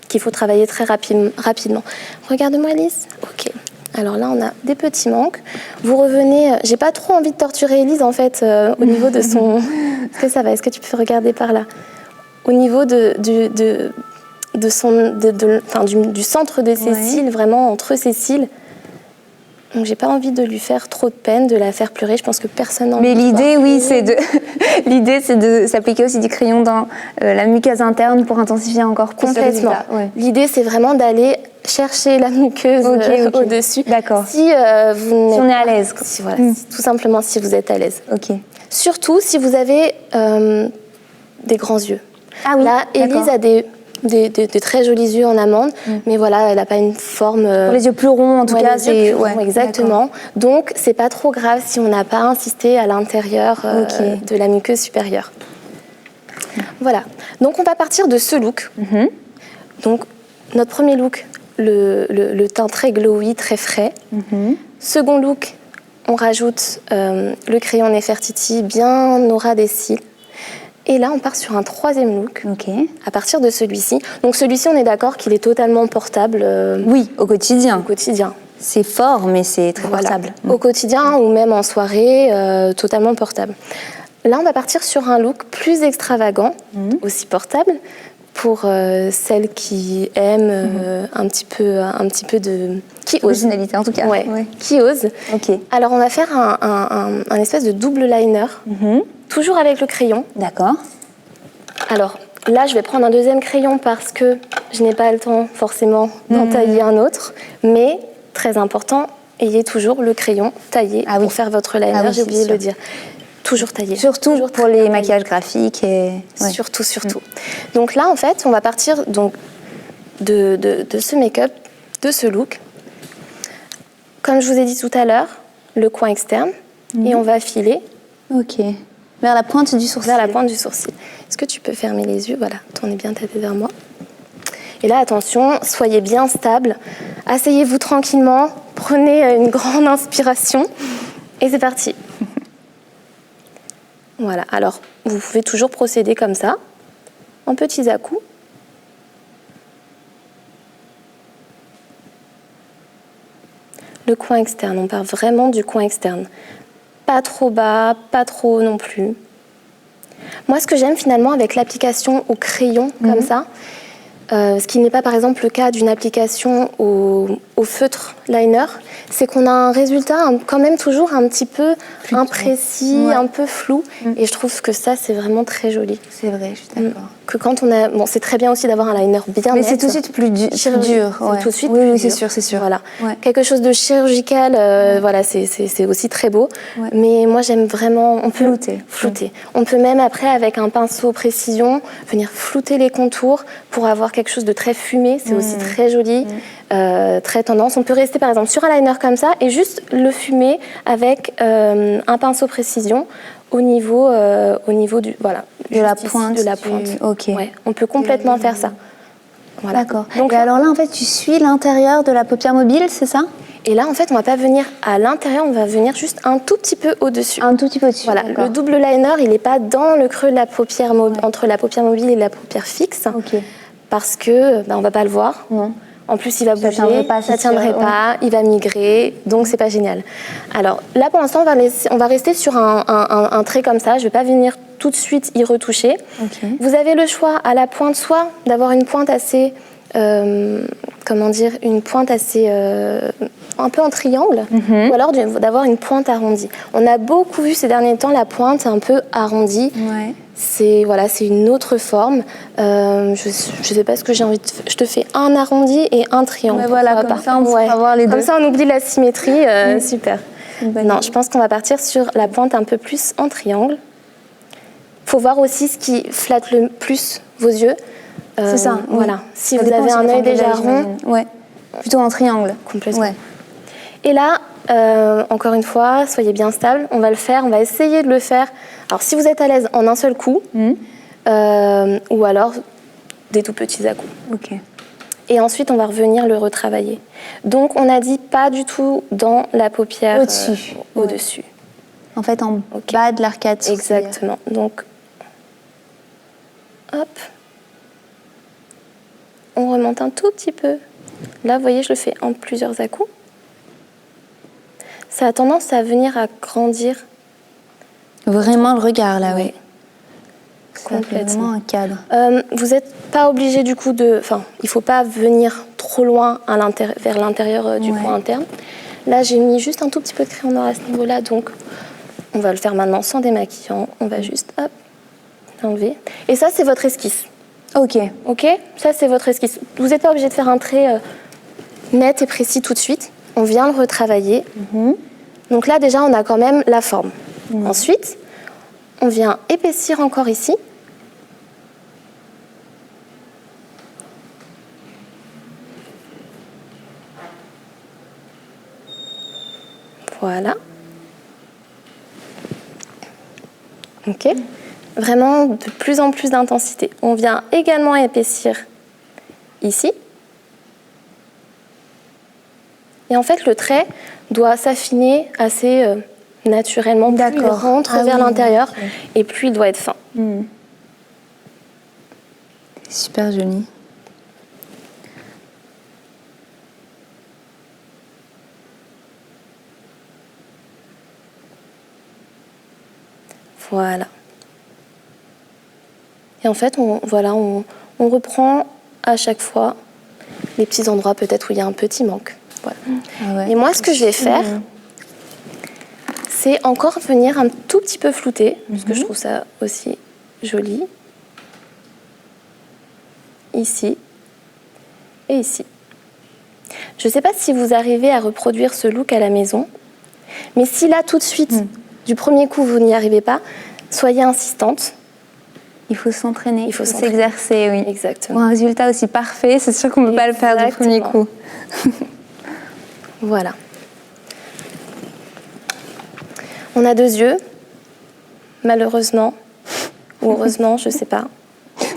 Qu'il faut travailler très rapidement. Regarde-moi, Elise. Ok. Alors là, on a des petits manques. Vous revenez... J'ai pas trop envie de torturer Elise, en fait, au niveau de son... Est-ce que ça va? Est-ce que tu peux regarder par là? Au niveau du centre de ses cils, vraiment entre ses cils. Donc, j'ai pas envie de lui faire trop de peine, de la faire pleurer. Je pense que personne n'en Mais veut l'idée, voir. oui, l'idée, c'est de s'appliquer aussi du crayon dans la muqueuse interne pour intensifier encore plus le Complètement. résultat. Ouais. L'idée, c'est vraiment d'aller chercher la muqueuse Ok. au-dessus. D'accord. Si vous Si on est à l'aise. Si, voilà, tout simplement si vous êtes à l'aise. Ok. Surtout si vous avez des grands yeux. Ah oui, Là, Élise d'accord. a des très jolis yeux en amande, mais voilà, elle n'a pas une forme... Pour les yeux plus ronds, en tout cas, les yeux c'est... plus ronds, exactement. Donc, c'est pas trop grave si on n'a pas insisté à l'intérieur de la muqueuse supérieure. Voilà. Donc, on va partir de ce look. Donc, notre premier look, le teint très glowy, très frais. Second look, on rajoute le crayon Nefertiti bien aura des cils. Et là, on part sur un troisième look, à partir de celui-ci. Donc celui-ci, on est d'accord qu'il est totalement portable Oui, au quotidien. au quotidien. C'est fort, mais c'est très Voilà. portable. Au quotidien ou même en soirée, totalement portable. Là, on va partir sur un look plus extravagant, aussi portable, pour celles qui aiment un petit peu de... Qui ose. Originalité, en tout cas. Ouais. Qui ose. Ok. Alors, on va faire un espèce de double liner, toujours avec le crayon. D'accord. Alors, là, je vais prendre un deuxième crayon parce que je n'ai pas le temps, forcément, d'en tailler un autre. Mais, très important, ayez toujours le crayon taillé pour faire votre liner. Ah oui, j'ai oublié c'est de le sûr. dire. Toujours taillé. Surtout Toujours pour très les taillé. maquillages graphiques. Et... ouais. Surtout. Donc là, en fait, on va partir donc, de ce make-up, de ce look. Comme je vous ai dit tout à l'heure, le coin externe. Et on va filer Ok. Vers la pointe du sourcil. vers la pointe du sourcil. Est-ce que tu peux fermer les yeux? Voilà, tournez bien ta tête vers moi. Et là, attention, soyez bien stable. Asseyez-vous tranquillement. Prenez une grande inspiration. Et c'est parti. Voilà, alors, vous pouvez toujours procéder comme ça, en petits à-coups. Le coin externe, on part vraiment du coin externe. Pas trop bas, pas trop haut non plus. Moi, ce que j'aime finalement avec l'application au crayon, comme ça, ce qui n'est pas par exemple le cas d'une application au feutre liner, c'est qu'on a un résultat quand même toujours un petit peu imprécis, un peu flou. Et je trouve que ça, c'est vraiment très joli. C'est vrai, je suis d'accord. Que quand on a... Bon, c'est très bien aussi d'avoir un liner bien net. Mais c'est tout de suite plus dur. C'est tout de suite oui, plus c'est dur. sûr, c'est sûr. Voilà. Ouais. Quelque chose de chirurgical, voilà, c'est aussi très beau. Ouais. Mais moi, j'aime vraiment... On peut flouter. On peut même après, avec un pinceau précision, venir flouter les contours pour avoir quelque chose de très fumé. C'est aussi très joli. Très tendance. On peut rester par exemple sur un liner comme ça et juste le fumer avec un pinceau précision au niveau du de la pointe. Ok. Ouais, on peut complètement faire ça. Voilà. D'accord. Donc, et alors là, en fait, tu suis l'intérieur de la paupière mobile, c'est ça? Et là, en fait, on va pas venir à l'intérieur, on va venir juste un tout petit peu au-dessus. Un tout petit peu au-dessus. Voilà. Le double liner, il n'est pas dans le creux de la paupière entre la paupière mobile et la paupière fixe, parce que on va pas le voir. Non. En plus, il va bouger, ça tiendrait pas, il va migrer, donc c'est pas génial. Alors là, pour l'instant, on va rester sur un trait comme ça. Je vais pas venir tout de suite y retoucher. Vous avez le choix à la pointe, soit d'avoir une pointe assez, une pointe assez un peu en triangle, ou alors d'avoir une pointe arrondie. On a beaucoup vu ces derniers temps la pointe un peu arrondie. Ouais. C'est une autre forme. Je sais pas ce que j'ai envie de faire. Je te fais un arrondi et un triangle. Mais voilà, comme ça on pourra voir les deux. Comme ça on oublie la symétrie. Super. Non, je pense qu'on va partir sur la pointe un peu plus en triangle. Faut voir aussi ce qui flatte le plus vos yeux. C'est ça. Voilà. Si vous avez un œil déjà rond, plutôt en triangle. Complètement. Ouais. Et là, encore une fois, soyez bien stable. On va essayer de le faire. Alors, si vous êtes à l'aise en un seul coup, ou alors des tout petits à-coups. Ok. Et ensuite, on va revenir le retravailler. Donc, on a dit pas du tout dans la paupière au-dessus. En fait, en bas de l'arcade. Exactement. Donc, hop. On remonte un tout petit peu. Là, vous voyez, je le fais en plusieurs à-coups. Ça a tendance à venir à grandir. Vraiment le regard, là, oui. Complètement. Vraiment un cadre. Vous n'êtes pas obligé du coup de... Enfin, il ne faut pas venir trop loin vers l'intérieur du point interne. Là, j'ai mis juste un tout petit peu de crayon noir à ce niveau-là, donc on va le faire maintenant sans démaquillant. On va juste, hop, enlever. Et ça, c'est votre esquisse. Ok. Ok, ça, c'est votre esquisse. Vous n'êtes pas obligé de faire un trait net et précis tout de suite. On vient le retravailler. Donc là, déjà, on a quand même la forme. Ensuite, on vient épaissir encore ici. Voilà. Ok. Vraiment de plus en plus d'intensité. On vient également épaissir ici. Et en fait, le trait doit s'affiner assez naturellement. Plus il rentre vers l'intérieur et plus il doit être fin. Super joli. Voilà. Et en fait, on reprend à chaque fois les petits endroits peut-être où il y a un petit manque. Voilà. Et moi, ce que je vais faire, c'est encore venir un tout petit peu flouter, parce que je trouve ça aussi joli. Ici et ici. Je ne sais pas si vous arrivez à reproduire ce look à la maison, mais si là, tout de suite, du premier coup, vous n'y arrivez pas, soyez insistante. Il faut s'entraîner, il faut s'exercer, oui. Exactement. Pour un résultat aussi parfait, c'est sûr qu'on ne peut pas le faire du premier coup. Voilà. On a 2 yeux, malheureusement, ou heureusement, je ne sais pas.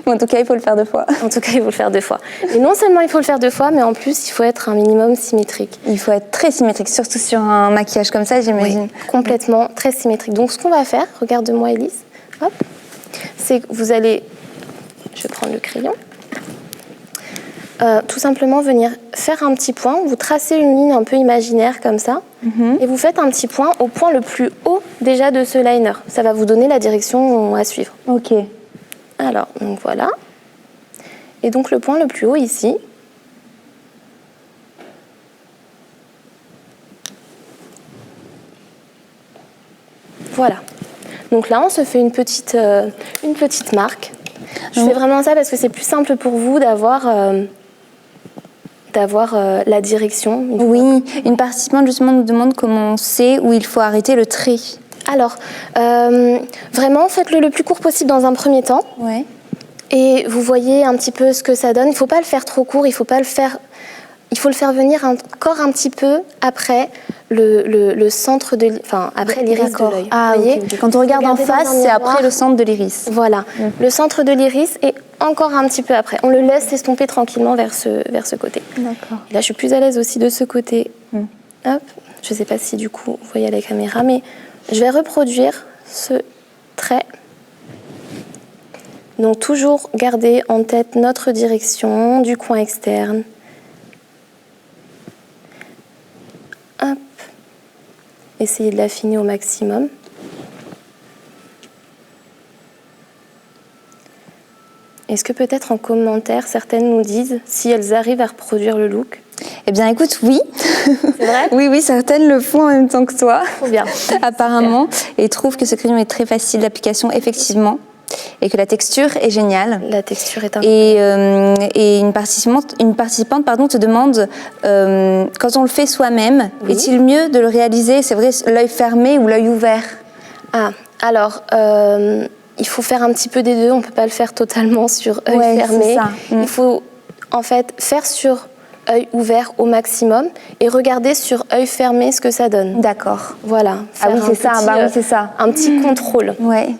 En tout cas, il faut le faire 2 fois. En tout cas, il faut le faire 2 fois. Et non seulement il faut le faire 2 fois, mais en plus, il faut être un minimum symétrique. Il faut être très symétrique, surtout sur un maquillage comme ça, j'imagine. Oui, complètement, très symétrique. Donc, ce qu'on va faire, regarde-moi, Élise, hop, c'est que vous allez... Je vais prendre le crayon. Tout simplement venir faire un petit point. Vous tracez une ligne un peu imaginaire comme ça. Et vous faites un petit point au point le plus haut déjà de ce liner. Ça va vous donner la direction à suivre. Ok. Alors, donc voilà. Et donc le point le plus haut ici. Voilà. Donc là, on se fait une petite marque. Je fais vraiment ça parce que c'est plus simple pour vous d'avoir la direction. Oui, une participante justement nous demande comment on sait où il faut arrêter le trait. Alors, vraiment, faites-le le plus court possible dans un premier temps. Ouais. Et vous voyez un petit peu ce que ça donne. Il ne faut pas le faire trop court, il faut le faire venir encore un petit peu après le centre de, enfin après l'iris de l'œil. Ah, vous voyez, ok. Quand on regarde en face, c'est après le centre de l'iris. Voilà, le centre de l'iris est encore un petit peu après. On le laisse s'estomper tranquillement vers ce côté. D'accord. Là, je suis plus à l'aise aussi de ce côté. Hop, je ne sais pas si du coup vous voyez à la caméra, mais je vais reproduire ce trait. Donc toujours garder en tête notre direction du coin externe. Hop. Essayez de l'affiner au maximum. Est-ce que peut-être en commentaire, certaines nous disent si elles arrivent à reproduire le look? Eh bien, écoute, oui. C'est vrai? Oui, certaines le font en même temps que toi. Trop bien. Apparemment. Et trouvent que ce crayon est très facile d'application, effectivement. Et que la texture est géniale. La texture est incroyable. Et une participante te demande, quand on le fait soi-même, est-il mieux de le réaliser, c'est vrai, l'œil fermé ou l'œil ouvert? Ah, alors, il faut faire un petit peu des deux. On ne peut pas le faire totalement sur œil fermé. Ça. Il faut en fait faire sur œil ouvert au maximum et regarder sur œil fermé ce que ça donne. D'accord. Voilà. Ah oui, c'est ça. Bah oui, c'est ça. Un petit contrôle. Ouais.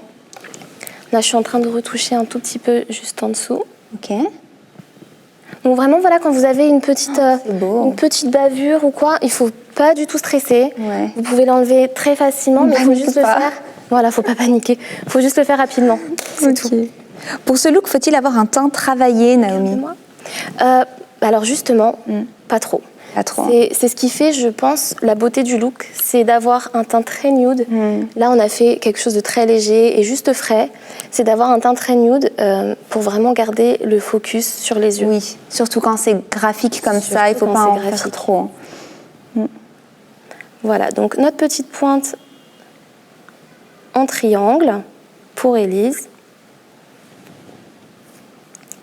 Là, je suis en train de retoucher un tout petit peu juste en dessous. Ok. Donc vraiment, voilà, quand vous avez une petite bavure ou quoi, il faut pas du tout stresser. Ouais. Vous pouvez l'enlever très facilement, mais il faut juste le faire. Voilà, faut pas paniquer. Il faut juste le faire rapidement. C'est tout. Pour ce look, faut-il avoir un teint travaillé, Naomi? Alors justement, pas trop. Pas trop. C'est ce qui fait, je pense, la beauté du look, c'est d'avoir un teint très nude. Là, on a fait quelque chose de très léger et juste frais. C'est d'avoir un teint très nude pour vraiment garder le focus sur les yeux. Oui, surtout quand c'est graphique comme ça, il ne faut pas en faire trop. Voilà, donc notre petite pointe en triangle pour Élise.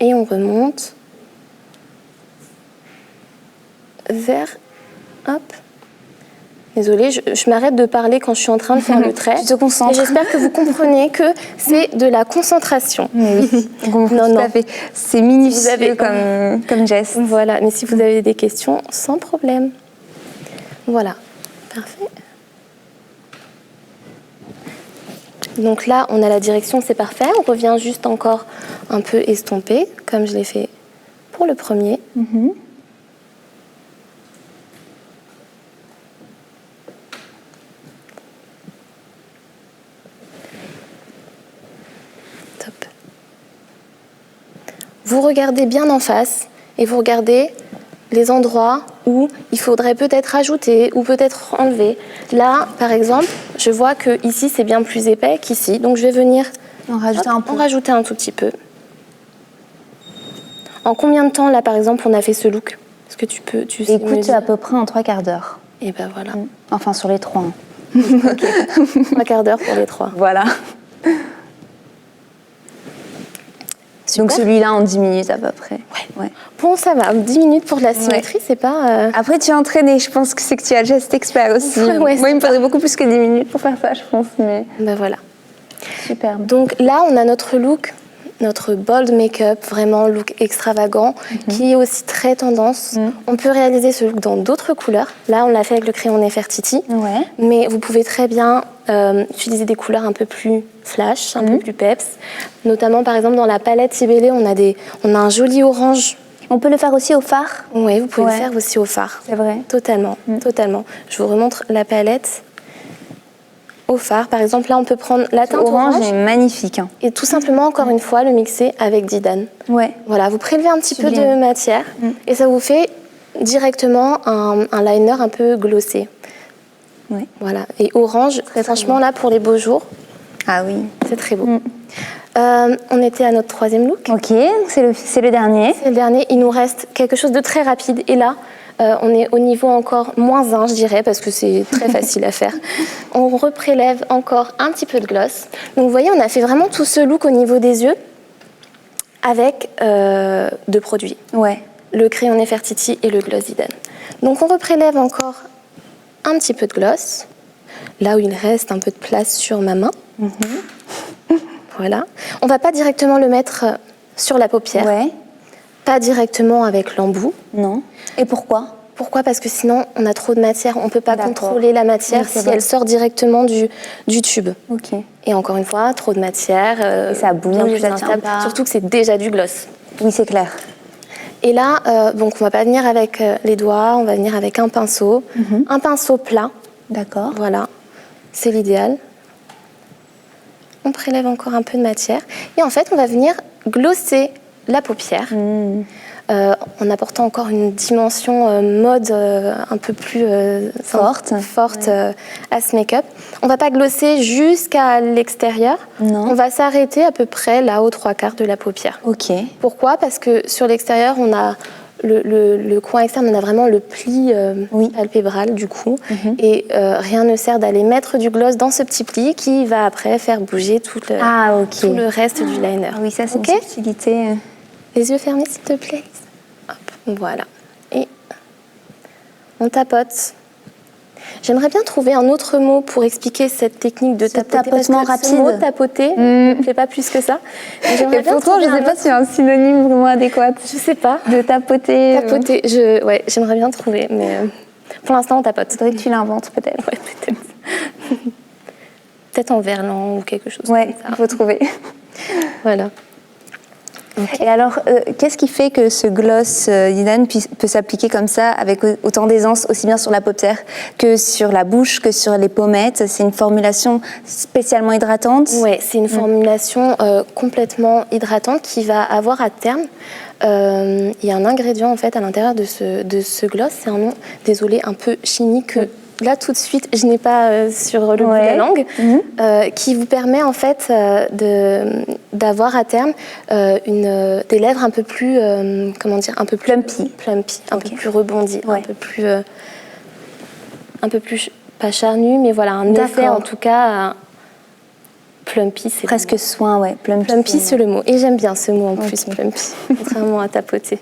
Et on remonte vers... Hop. Désolée, je m'arrête de parler quand je suis en train de faire le trait. Tu te concentres. Et j'espère que vous comprenez que c'est de la concentration. Mais oui, tout à fait. C'est minutieux comme geste. Voilà, mais si vous avez des questions, sans problème. Voilà, parfait. Donc là, on a la direction, c'est parfait. On revient juste encore un peu estomper, comme je l'ai fait pour le premier. Top. Vous regardez bien en face et vous regardez les endroits où il faudrait peut-être ajouter ou peut-être enlever. Là, par exemple, je vois que ici c'est bien plus épais qu'ici, donc je vais venir en rajouter un tout petit peu. En combien de temps, là, par exemple, on a fait ce look? Est-ce que tu sais Écoute, à peu près en 3/4 d'heure. Et ben voilà. Enfin, sur les 3. Ok, 3/4 d'heure pour les 3. Voilà. Super. Donc celui-là en 10 minutes à peu près. Ouais. Bon, ça va. 10 minutes pour la symétrie, c'est pas... Après, tu es entraînée. Je pense que c'est que tu as le geste expert aussi. Ouais, moi, il me faudrait beaucoup plus que 10 minutes pour faire ça, je pense. Mais... Ben voilà. Superbe. Donc là, on a notre look, notre bold make-up, vraiment look extravagant, qui est aussi très tendance. On peut réaliser ce look dans d'autres couleurs. Là, on l'a fait avec le crayon Nefertiti. Ouais. Mais vous pouvez très bien utiliser des couleurs un peu plus flash, un peu plus peps. Notamment, par exemple, dans la palette Cibele, on a un joli orange. On peut le faire aussi au fard? Oui, vous pouvez le faire aussi au fard. C'est vrai. Totalement, totalement. Je vous remontre la palette au fard. Par exemple, là, on peut prendre la teinte orange. Est magnifique. Hein. Et tout simplement, encore une fois, le mixer avec Didane. Ouais. Voilà, vous prélevez un petit peu de matière et ça vous fait directement un liner un peu glossé. Ouais. Voilà. Et orange, franchement, là, pour les beaux jours, ah oui, c'est très beau. On était à notre troisième look. Ok, c'est le dernier. C'est le dernier. Il nous reste quelque chose de très rapide. Et là, on est au niveau encore moins 1, je dirais, parce que c'est très facile à faire. On reprélève encore un petit peu de gloss. Donc, vous voyez, on a fait vraiment tout ce look au niveau des yeux avec 2 produits. Ouais. Le crayon Nefertiti et le gloss d'Iden. Donc, on reprélève encore un petit peu de gloss, là où il reste un peu de place sur ma main. Voilà. On ne va pas directement le mettre sur la paupière. Ouais. Pas directement avec l'embout. Non. Et pourquoi? Pourquoi? Parce que sinon, on a trop de matière. On ne peut pas contrôler la matière Oui, c'est si vrai. elle sort directement du tube. Ok. Et encore une fois, trop de matière. Et ça bouge, bien plus ça tient instable. pas. Surtout que c'est déjà du gloss. Oui, c'est clair. Et là, donc on ne va pas venir avec les doigts, on va venir avec un pinceau. Un pinceau plat. D'accord. Voilà. C'est l'idéal. On prélève encore un peu de matière. Et en fait, on va venir glosser la paupière en apportant encore une dimension mode un peu plus forte à ce make-up. On ne va pas glosser jusqu'à l'extérieur. Non. On va s'arrêter à peu près là aux 3/4 de la paupière. Ok. Pourquoi? Parce que sur l'extérieur, on a le coin externe, on a vraiment le pli palpébral du coup. Et rien ne sert d'aller mettre du gloss dans ce petit pli qui va après faire bouger tout le reste du liner. Oui, ça c'est Ok. une subtilité. Les yeux fermés s'il te plaît. Hop, voilà. Et on tapote. J'aimerais bien trouver un autre mot pour expliquer cette technique de tapoter. tapotement parce que ce rapide. mot tapoter ne me plaît pas plus que ça. Mais j'aimerais Et bien pourtant, je trouver sais un pas autre- si c'est un synonyme vraiment adéquat. Je sais pas. De tapoter. Tapoter, j'aimerais bien trouver, mais pour l'instant on tapote. Faudrait que tu l'inventes peut-être. Ouais, peut-être. Peut-être en verlan ou quelque chose Ouais, comme il ça. faut trouver. Voilà. Et alors, qu'est-ce qui fait que ce gloss Didan peut s'appliquer comme ça, avec autant d'aisance, aussi bien sur la paupière que sur la bouche, que sur les pommettes? C'est une formulation spécialement hydratante? Ouais, c'est une formulation complètement hydratante qui va avoir à terme. Il y a un ingrédient en fait à l'intérieur de ce gloss, c'est un nom, désolé, un peu chimique. Là tout de suite, je n'ai pas sur le bout de la langue, qui vous permet en fait d'avoir à terme des lèvres un peu plus, comment dire, un peu plus plumpy, un peu plus rebondies, un peu plus pas charnu, mais voilà un effet en tout cas plumpy, c'est presque soin, ouais. Plumpy, c'est le mot, et j'aime bien ce mot en plus, plumpy, contrairement à tapoter.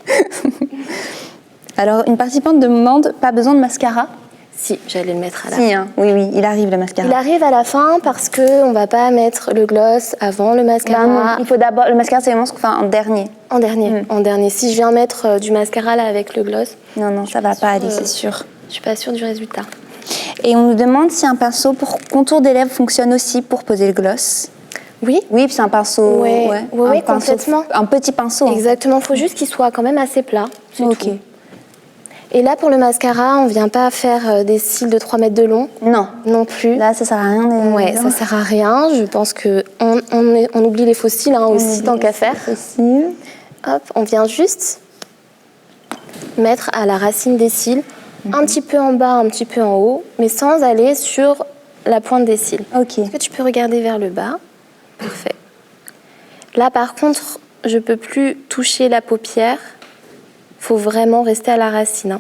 Alors, une participante demande, pas besoin de mascara? Si, j'allais le mettre à la fin. Oui, il arrive le mascara. Il arrive à la fin parce qu'on ne va pas mettre le gloss avant le mascara. Non, il faut d'abord. Le mascara, c'est vraiment ce qu'on fait en dernier. En dernier. Si je viens mettre du mascara là avec le gloss. Non, ça va pas aller, c'est sûr. Je suis pas sûre du résultat. Et on nous demande si un pinceau pour contour des lèvres fonctionne aussi pour poser le gloss. Oui. Oui, puis c'est un pinceau. Oui, complètement. Un petit pinceau. Exactement. Il faut juste qu'il soit quand même assez plat. Ok. Tout. Et là, pour le mascara, on ne vient pas faire des cils de 3 mètres de long. Non plus. Là, ça sert à rien. Ouais, ça sert à rien. Je pense qu'on oublie les faux cils aussi, tant qu'à faire. Hop, on vient juste mettre à la racine des cils, un petit peu en bas, un petit peu en haut, mais sans aller sur la pointe des cils. Ok. Est-ce que tu peux regarder vers le bas? Parfait. Là, par contre, je ne peux plus toucher la paupière. Il faut vraiment rester à la racine.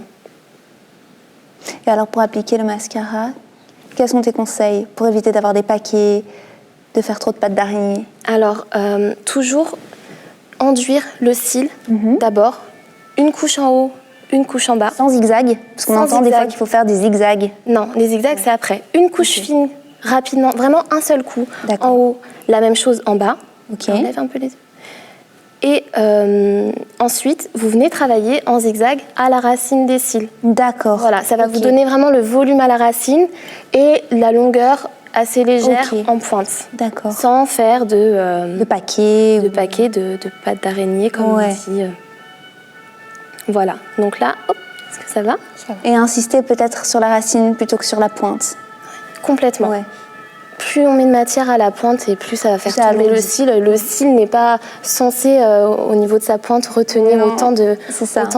Et alors, pour appliquer le mascara, quels sont tes conseils pour éviter d'avoir des paquets, de faire trop de pattes d'araignée? Alors, toujours enduire le cil d'abord, une couche en haut, une couche en bas. Sans zigzag? Parce qu'on entend des fois qu'il faut faire des zigzags. Non, les zigzags, c'est après. Une couche fine, rapidement, vraiment un seul coup. En haut, la même chose en bas. Ok. Enlève un peu les yeux. Et ensuite, vous venez travailler en zigzag à la racine des cils. D'accord. Voilà, ça va vous donner vraiment le volume à la racine et la longueur assez légère en pointe. D'accord. Sans faire de paquets. De pattes d'araignée, comme on dit. Voilà, donc là, hop, est-ce que ça va? Et insister peut-être sur la racine plutôt que sur la pointe. Complètement. Ouais. Plus on met de matière à la pointe et plus ça va faire tomber le cil. Le cil n'est pas censé, au niveau de sa pointe, retenir autant de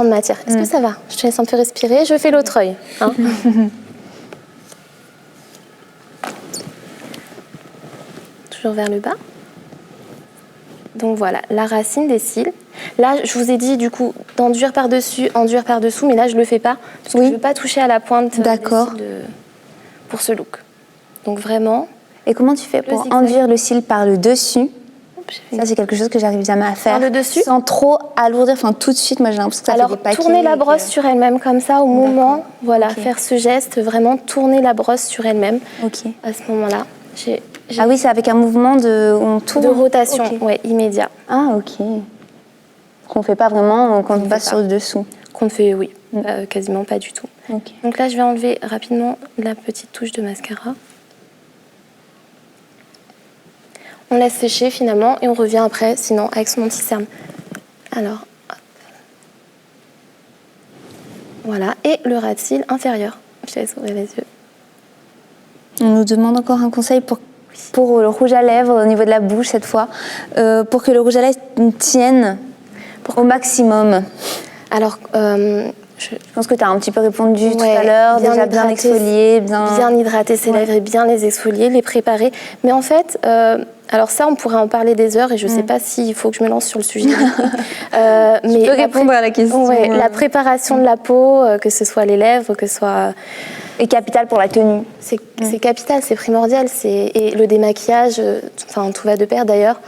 matière. Est-ce que ça va? Je te laisse un peu respirer. Je fais l'autre œil. Hein. Toujours vers le bas. Donc voilà, la racine des cils. Là, je vous ai dit du coup d'enduire par-dessus, enduire par-dessous, mais là je le fais pas parce que je ne veux pas toucher à la pointe des cils pour ce look. Donc vraiment. Et comment tu fais pour enduire le cil par le dessus? Ça, c'est quelque chose que j'arrive jamais à faire. Par le dessus? Sans trop alourdir, enfin tout de suite, moi j'ai l'impression que ça fait des paquets. Tourner la brosse sur elle-même comme ça au moment, voilà, faire ce geste, vraiment tourner la brosse sur elle-même. Ok. À ce moment-là, ah oui, c'est avec un mouvement on tourne. De rotation, ouais, immédiat. Ah ok. Qu'on fait pas vraiment quand on passe sur le dessous. Qu'on fait, oui, quasiment pas du tout. Okay. Donc là, je vais enlever rapidement la petite touche de mascara. On laisse sécher finalement et on revient après, sinon avec son anti-cerne. Alors, hop. Voilà, et le ras de cils inférieur. Je te laisse ouvrir les yeux. On nous demande encore un conseil pour le rouge à lèvres au niveau de la bouche cette fois, pour que le rouge à lèvres tienne au maximum. Alors, je pense que tu as un petit peu répondu tout à l'heure, déjà bien exfolier, bien hydrater ses lèvres et bien les exfolier, les préparer. Mais en fait, alors ça, on pourrait en parler des heures et je ne sais pas s'il faut que je me lance sur le sujet. Mais peux répondre à la question. Ouais, la préparation de la peau, que ce soit les lèvres, que ce soit... Et capital pour la tenue. C'est capital, c'est primordial. Et le démaquillage, enfin tout va de pair d'ailleurs.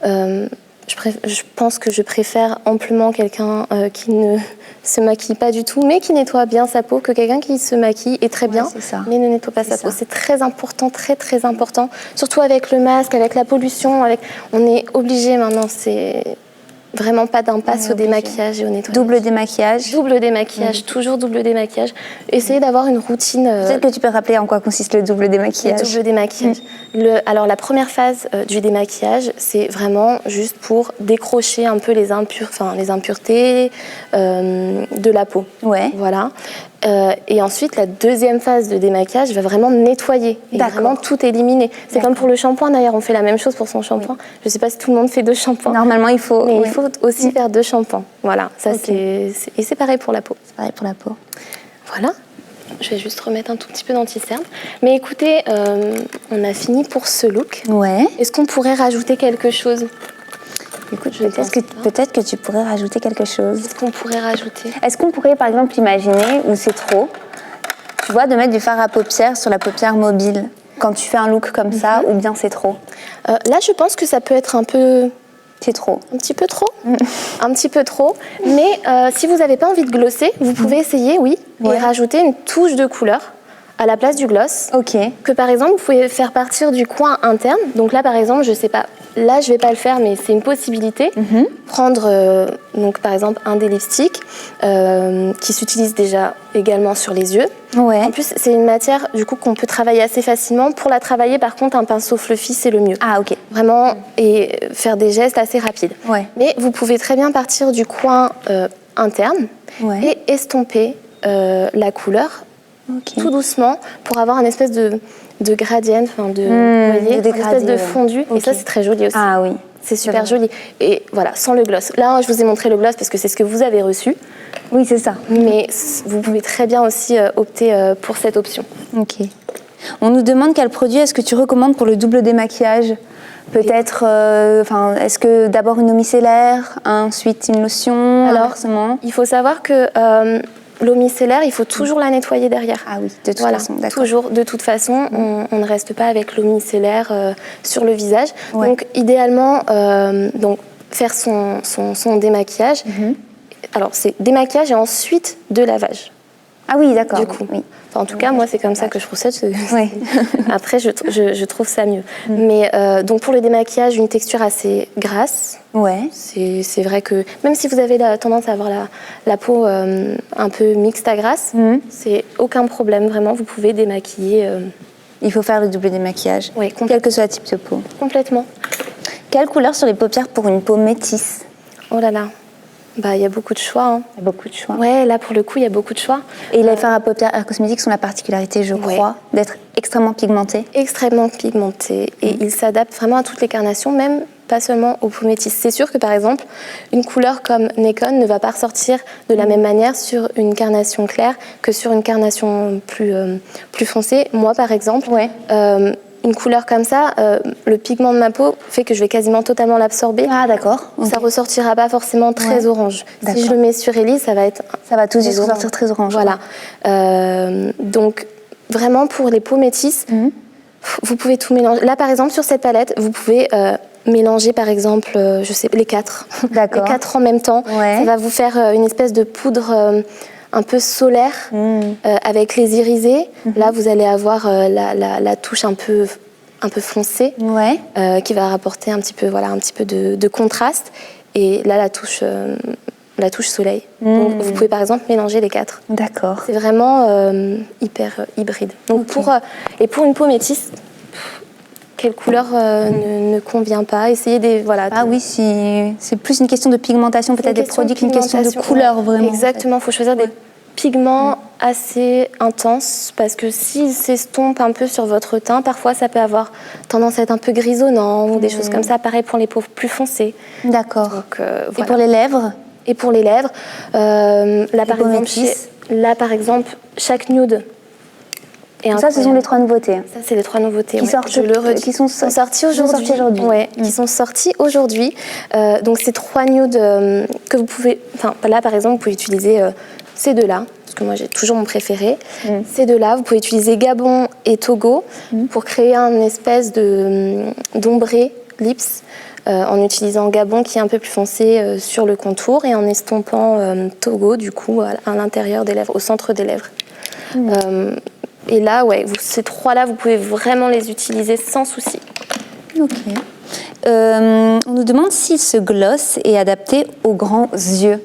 Je pense que je préfère amplement quelqu'un qui ne se maquille pas du tout, mais qui nettoie bien sa peau, que quelqu'un qui se maquille est très bien, mais ne nettoie pas sa peau. C'est très important, très très important. Surtout avec le masque, avec la pollution, on est obligé maintenant, c'est vraiment pas d'impasse au démaquillage et au nettoyage. Double démaquillage. Double démaquillage, toujours double démaquillage. Essayez d'avoir une routine... Peut-être que tu peux rappeler en quoi consiste le double démaquillage. Le double démaquillage. Alors la première phase du démaquillage, c'est vraiment juste pour décrocher un peu les impuretés de la peau. Ouais. Voilà. Et ensuite, la deuxième phase de démaquillage va vraiment nettoyer et vraiment tout éliminer. C'est comme pour le shampoing d'ailleurs, on fait la même chose pour son shampoing. Oui. Je ne sais pas si tout le monde fait 2 shampoings. Normalement, il faut. Mais il faut aussi faire 2 shampoings. Voilà, ça et c'est pareil pour la peau. C'est pareil pour la peau. Voilà. Je vais juste remettre un tout petit peu d'anti-cerne. Mais écoutez, on a fini pour ce look. Ouais. Est-ce qu'on pourrait rajouter quelque chose? Écoute, peut-être que tu pourrais rajouter quelque chose. Qu'est-ce qu'on pourrait rajouter? Est-ce qu'on pourrait, par exemple, imaginer, ou c'est trop, tu vois, de mettre du fard à paupières sur la paupière mobile quand tu fais un look comme ça, ou bien c'est trop? Là, je pense que ça peut être un peu... C'est trop. Un petit peu trop. Un petit peu trop. Mais si vous n'avez pas envie de glosser, vous pouvez essayer, et rajouter une touche de couleur à la place du gloss. Ok. Que par exemple, vous pouvez faire partir du coin interne. Donc là, par exemple, je sais pas, là, je vais pas le faire, mais c'est une possibilité. Prendre, donc par exemple, un des lipsticks qui s'utilise déjà également sur les yeux. Ouais. En plus, c'est une matière, du coup, qu'on peut travailler assez facilement. Pour la travailler, par contre, un pinceau fluffy, c'est le mieux. Ah, ok. Vraiment, et faire des gestes assez rapides. Ouais. Mais vous pouvez très bien partir du coin interne et estomper la couleur tout doucement pour avoir un espèce de gradient, vous voyez, une espèce de fondu. Et ça, c'est très joli aussi. Ah oui. C'est super joli. Et voilà, sans le gloss. Là, je vous ai montré le gloss parce que c'est ce que vous avez reçu. Oui, c'est ça. Mais vous pouvez très bien aussi opter pour cette option. Ok. On nous demande quel produit est-ce que tu recommandes pour le double démaquillage? Peut-être, est-ce que d'abord une eau micellaire, ensuite une lotion? Alors, il faut savoir que l'eau micellaire, il faut toujours la nettoyer derrière. Ah oui, de toute façon, d'accord. Toujours, de toute façon, on ne reste pas avec l'eau micellaire sur le visage. Ouais. Donc, idéalement, faire son démaquillage. Alors, c'est démaquillage et ensuite de lavage. Ah oui, d'accord. Du coup, oui. Enfin, en tout cas, moi, c'est comme ça que je procède. Après, je trouve ça mieux. Mais donc, pour le démaquillage, une texture assez grasse. Ouais. C'est vrai que même si vous avez tendance à avoir la peau un peu mixte à grasse, c'est aucun problème, vraiment. Vous pouvez démaquiller. Il faut faire le double démaquillage, quel que soit le type de peau. Complètement. Quelle couleur sur les paupières pour une peau métisse? Oh là là. Bah, il y a beaucoup de choix. Il y a beaucoup de choix. Ouais, là, pour le coup, il y a beaucoup de choix. Et les fards à paupières Air Cosmetics ont la particularité, je crois, d'être extrêmement pigmentés. Extrêmement pigmentés. Et ils s'adaptent vraiment à toutes les carnations, même pas seulement aux peaux métisses. C'est sûr que, par exemple, une couleur comme Nikon ne va pas ressortir de la même manière sur une carnation claire que sur une carnation plus foncée. Moi, par exemple, une couleur comme ça, le pigment de ma peau fait que je vais quasiment totalement l'absorber. Ah, d'accord. Ça ressortira pas forcément très orange. Si je le mets sur Elise, ça va tout de suite ressortir très orange. Voilà. Donc, vraiment, pour les peaux métisses, vous pouvez tout mélanger. Là, par exemple, sur cette palette, vous pouvez mélanger, par exemple, les 4. D'accord. Les 4 en même temps. Ouais. Ça va vous faire une espèce de poudre un peu solaire avec les irisés. Là, vous allez avoir la touche un peu foncée qui va rapporter un petit peu de contraste. Et là, la touche soleil. Donc, vous pouvez par exemple mélanger les 4. D'accord. C'est vraiment hyper hybride. Donc, pour une peau métisse, quelle couleur ne convient pas? Essayez des... Ah oui, c'est plus une question de pigmentation, peut-être des produits qu'une question de couleur, vraiment. Exactement, il faut choisir des pigments assez intenses, parce que s'ils s'estompent un peu sur votre teint, parfois ça peut avoir tendance à être un peu grisonnant ou des choses comme ça. Pareil pour les peaux plus foncées. D'accord. Donc, Et pour les lèvres? Et pour les lèvres, là par exemple, chaque nude. Et ça, ce sont les 3 nouveautés. Ça, c'est les 3 nouveautés. Qui sont sorties aujourd'hui. Qui sont sorties aujourd'hui. Donc, ces 3 nudes que vous pouvez... Enfin, là, par exemple, vous pouvez utiliser ces deux-là, parce que moi, j'ai toujours mon préféré. Ces deux-là, vous pouvez utiliser Gabon et Togo pour créer un espèce d'ombré lips en utilisant Gabon qui est un peu plus foncé sur le contour et en estompant Togo, du coup, à l'intérieur des lèvres, au centre des lèvres. Et là, ces 3-là, vous pouvez vraiment les utiliser sans souci. Ok. On nous demande si ce gloss est adapté aux grands yeux.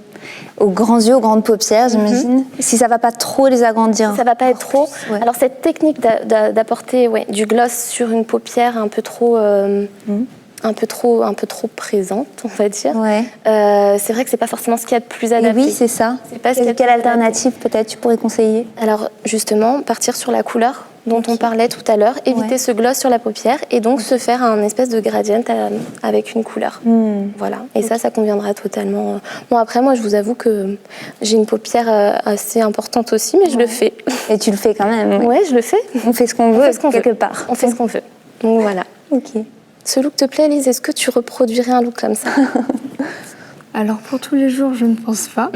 Aux grands yeux, aux grandes paupières, j'imagine. Si ça ne va pas trop les agrandir. Ça ne va pas être trop. Alors, cette technique d'apporter du gloss sur une paupière un peu trop présente, on va dire. C'est vrai que c'est pas forcément ce qu'il y a de plus adapté. Et oui, c'est ça. Quelle alternative peut-être tu pourrais conseiller? Alors justement, partir sur la couleur dont on parlait tout à l'heure, éviter ce gloss sur la paupière et donc se faire un espèce de gradient avec une couleur. Voilà. Et ça conviendra totalement. Bon, après, moi, je vous avoue que j'ai une paupière assez importante aussi, mais je le fais. Et tu le fais quand même? Ouais, je le fais. On fait ce qu'on veut quelque part. On fait ce qu'on veut. Donc voilà. Ok. Ce look te plaît, Elise? Est-ce que tu reproduirais un look comme ça? Alors, pour tous les jours, je ne pense pas.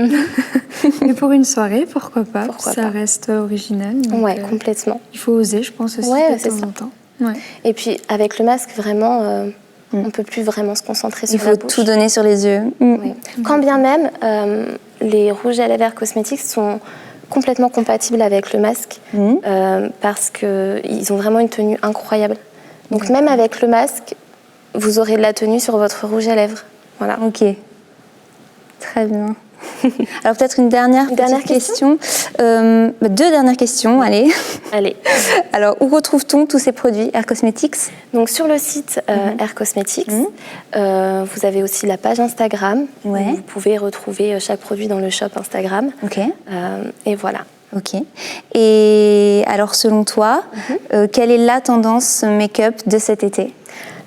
Mais pour une soirée, pourquoi pas? Ça reste original. Oui, complètement. Il faut oser, je pense, aussi, de temps en temps. Ouais. Et puis, avec le masque, vraiment, on ne peut plus vraiment se concentrer sur la bouche. Il faut tout donner sur les yeux. Oui. Quand bien même, les rouges à lèvres cosmétiques sont complètement compatibles avec le masque parce qu'ils ont vraiment une tenue incroyable. Donc même avec le masque, vous aurez de la tenue sur votre rouge à lèvres. Voilà. Ok. Très bien. Alors peut-être une dernière question. 2 dernières questions, allez. Alors où retrouve-t-on tous ces produits Air Cosmetics? Donc sur le site Air Cosmetics, vous avez aussi la page Instagram. Où vous pouvez retrouver chaque produit dans le shop Instagram. Et voilà. Ok. Et alors, selon toi, quelle est la tendance make-up de cet été?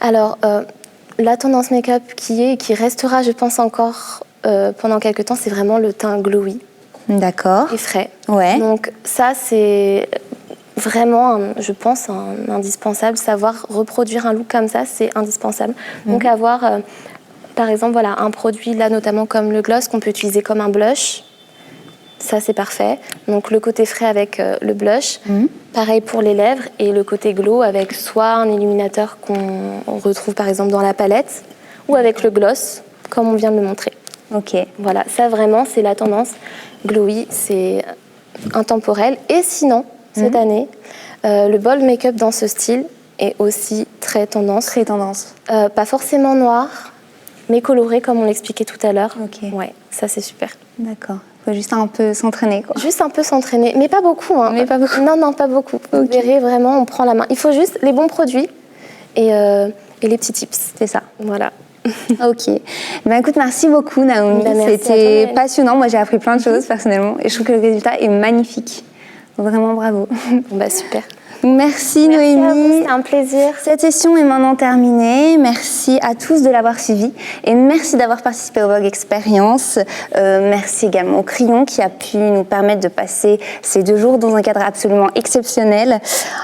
Alors, la tendance make-up qui restera, je pense, encore pendant quelques temps, c'est vraiment le teint glowy. D'accord. Et frais. Donc ça, c'est vraiment, je pense, un indispensable. Savoir reproduire un look comme ça, c'est indispensable. Donc avoir, par exemple, un produit, là, notamment comme le gloss, qu'on peut utiliser comme un blush. Ça, c'est parfait. Donc, le côté frais avec le blush. Pareil pour les lèvres. Et le côté glow avec soit un illuminateur qu'on retrouve, par exemple, dans la palette, ou avec le gloss, comme on vient de le montrer. Ok. Voilà, ça, vraiment, c'est la tendance. Glowy, c'est intemporel. Et sinon, cette année, le bold make-up dans ce style est aussi très tendance. Très tendance. Pas forcément noir, mais coloré, comme on l'expliquait tout à l'heure. Ok. Ouais, ça, c'est super. D'accord. Il faut juste un peu s'entraîner, quoi. Juste un peu s'entraîner, mais pas beaucoup. Mais pas beaucoup. Non, pas beaucoup. Vous verrez, vraiment, on prend la main. Il faut juste les bons produits et les petits tips. C'est ça. Voilà. Ok. Écoute, merci beaucoup, Naomi. C'était passionnant. Moi, j'ai appris plein de choses, personnellement. Et je trouve que le résultat est magnifique. Donc, vraiment, bravo. Super. Merci, Merci Noémie. à vous, c'était un plaisir. Cette session est maintenant terminée. Merci à tous de l'avoir suivi et merci d'avoir participé au Vogue Expérience. Merci également au Crayon qui a pu nous permettre de passer ces 2 jours dans un cadre absolument exceptionnel.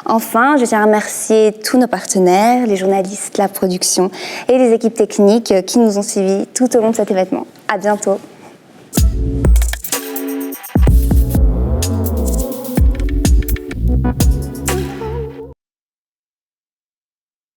Enfin, je tiens à remercier tous nos partenaires, les journalistes, la production et les équipes techniques qui nous ont suivis tout au long de cet événement. À bientôt.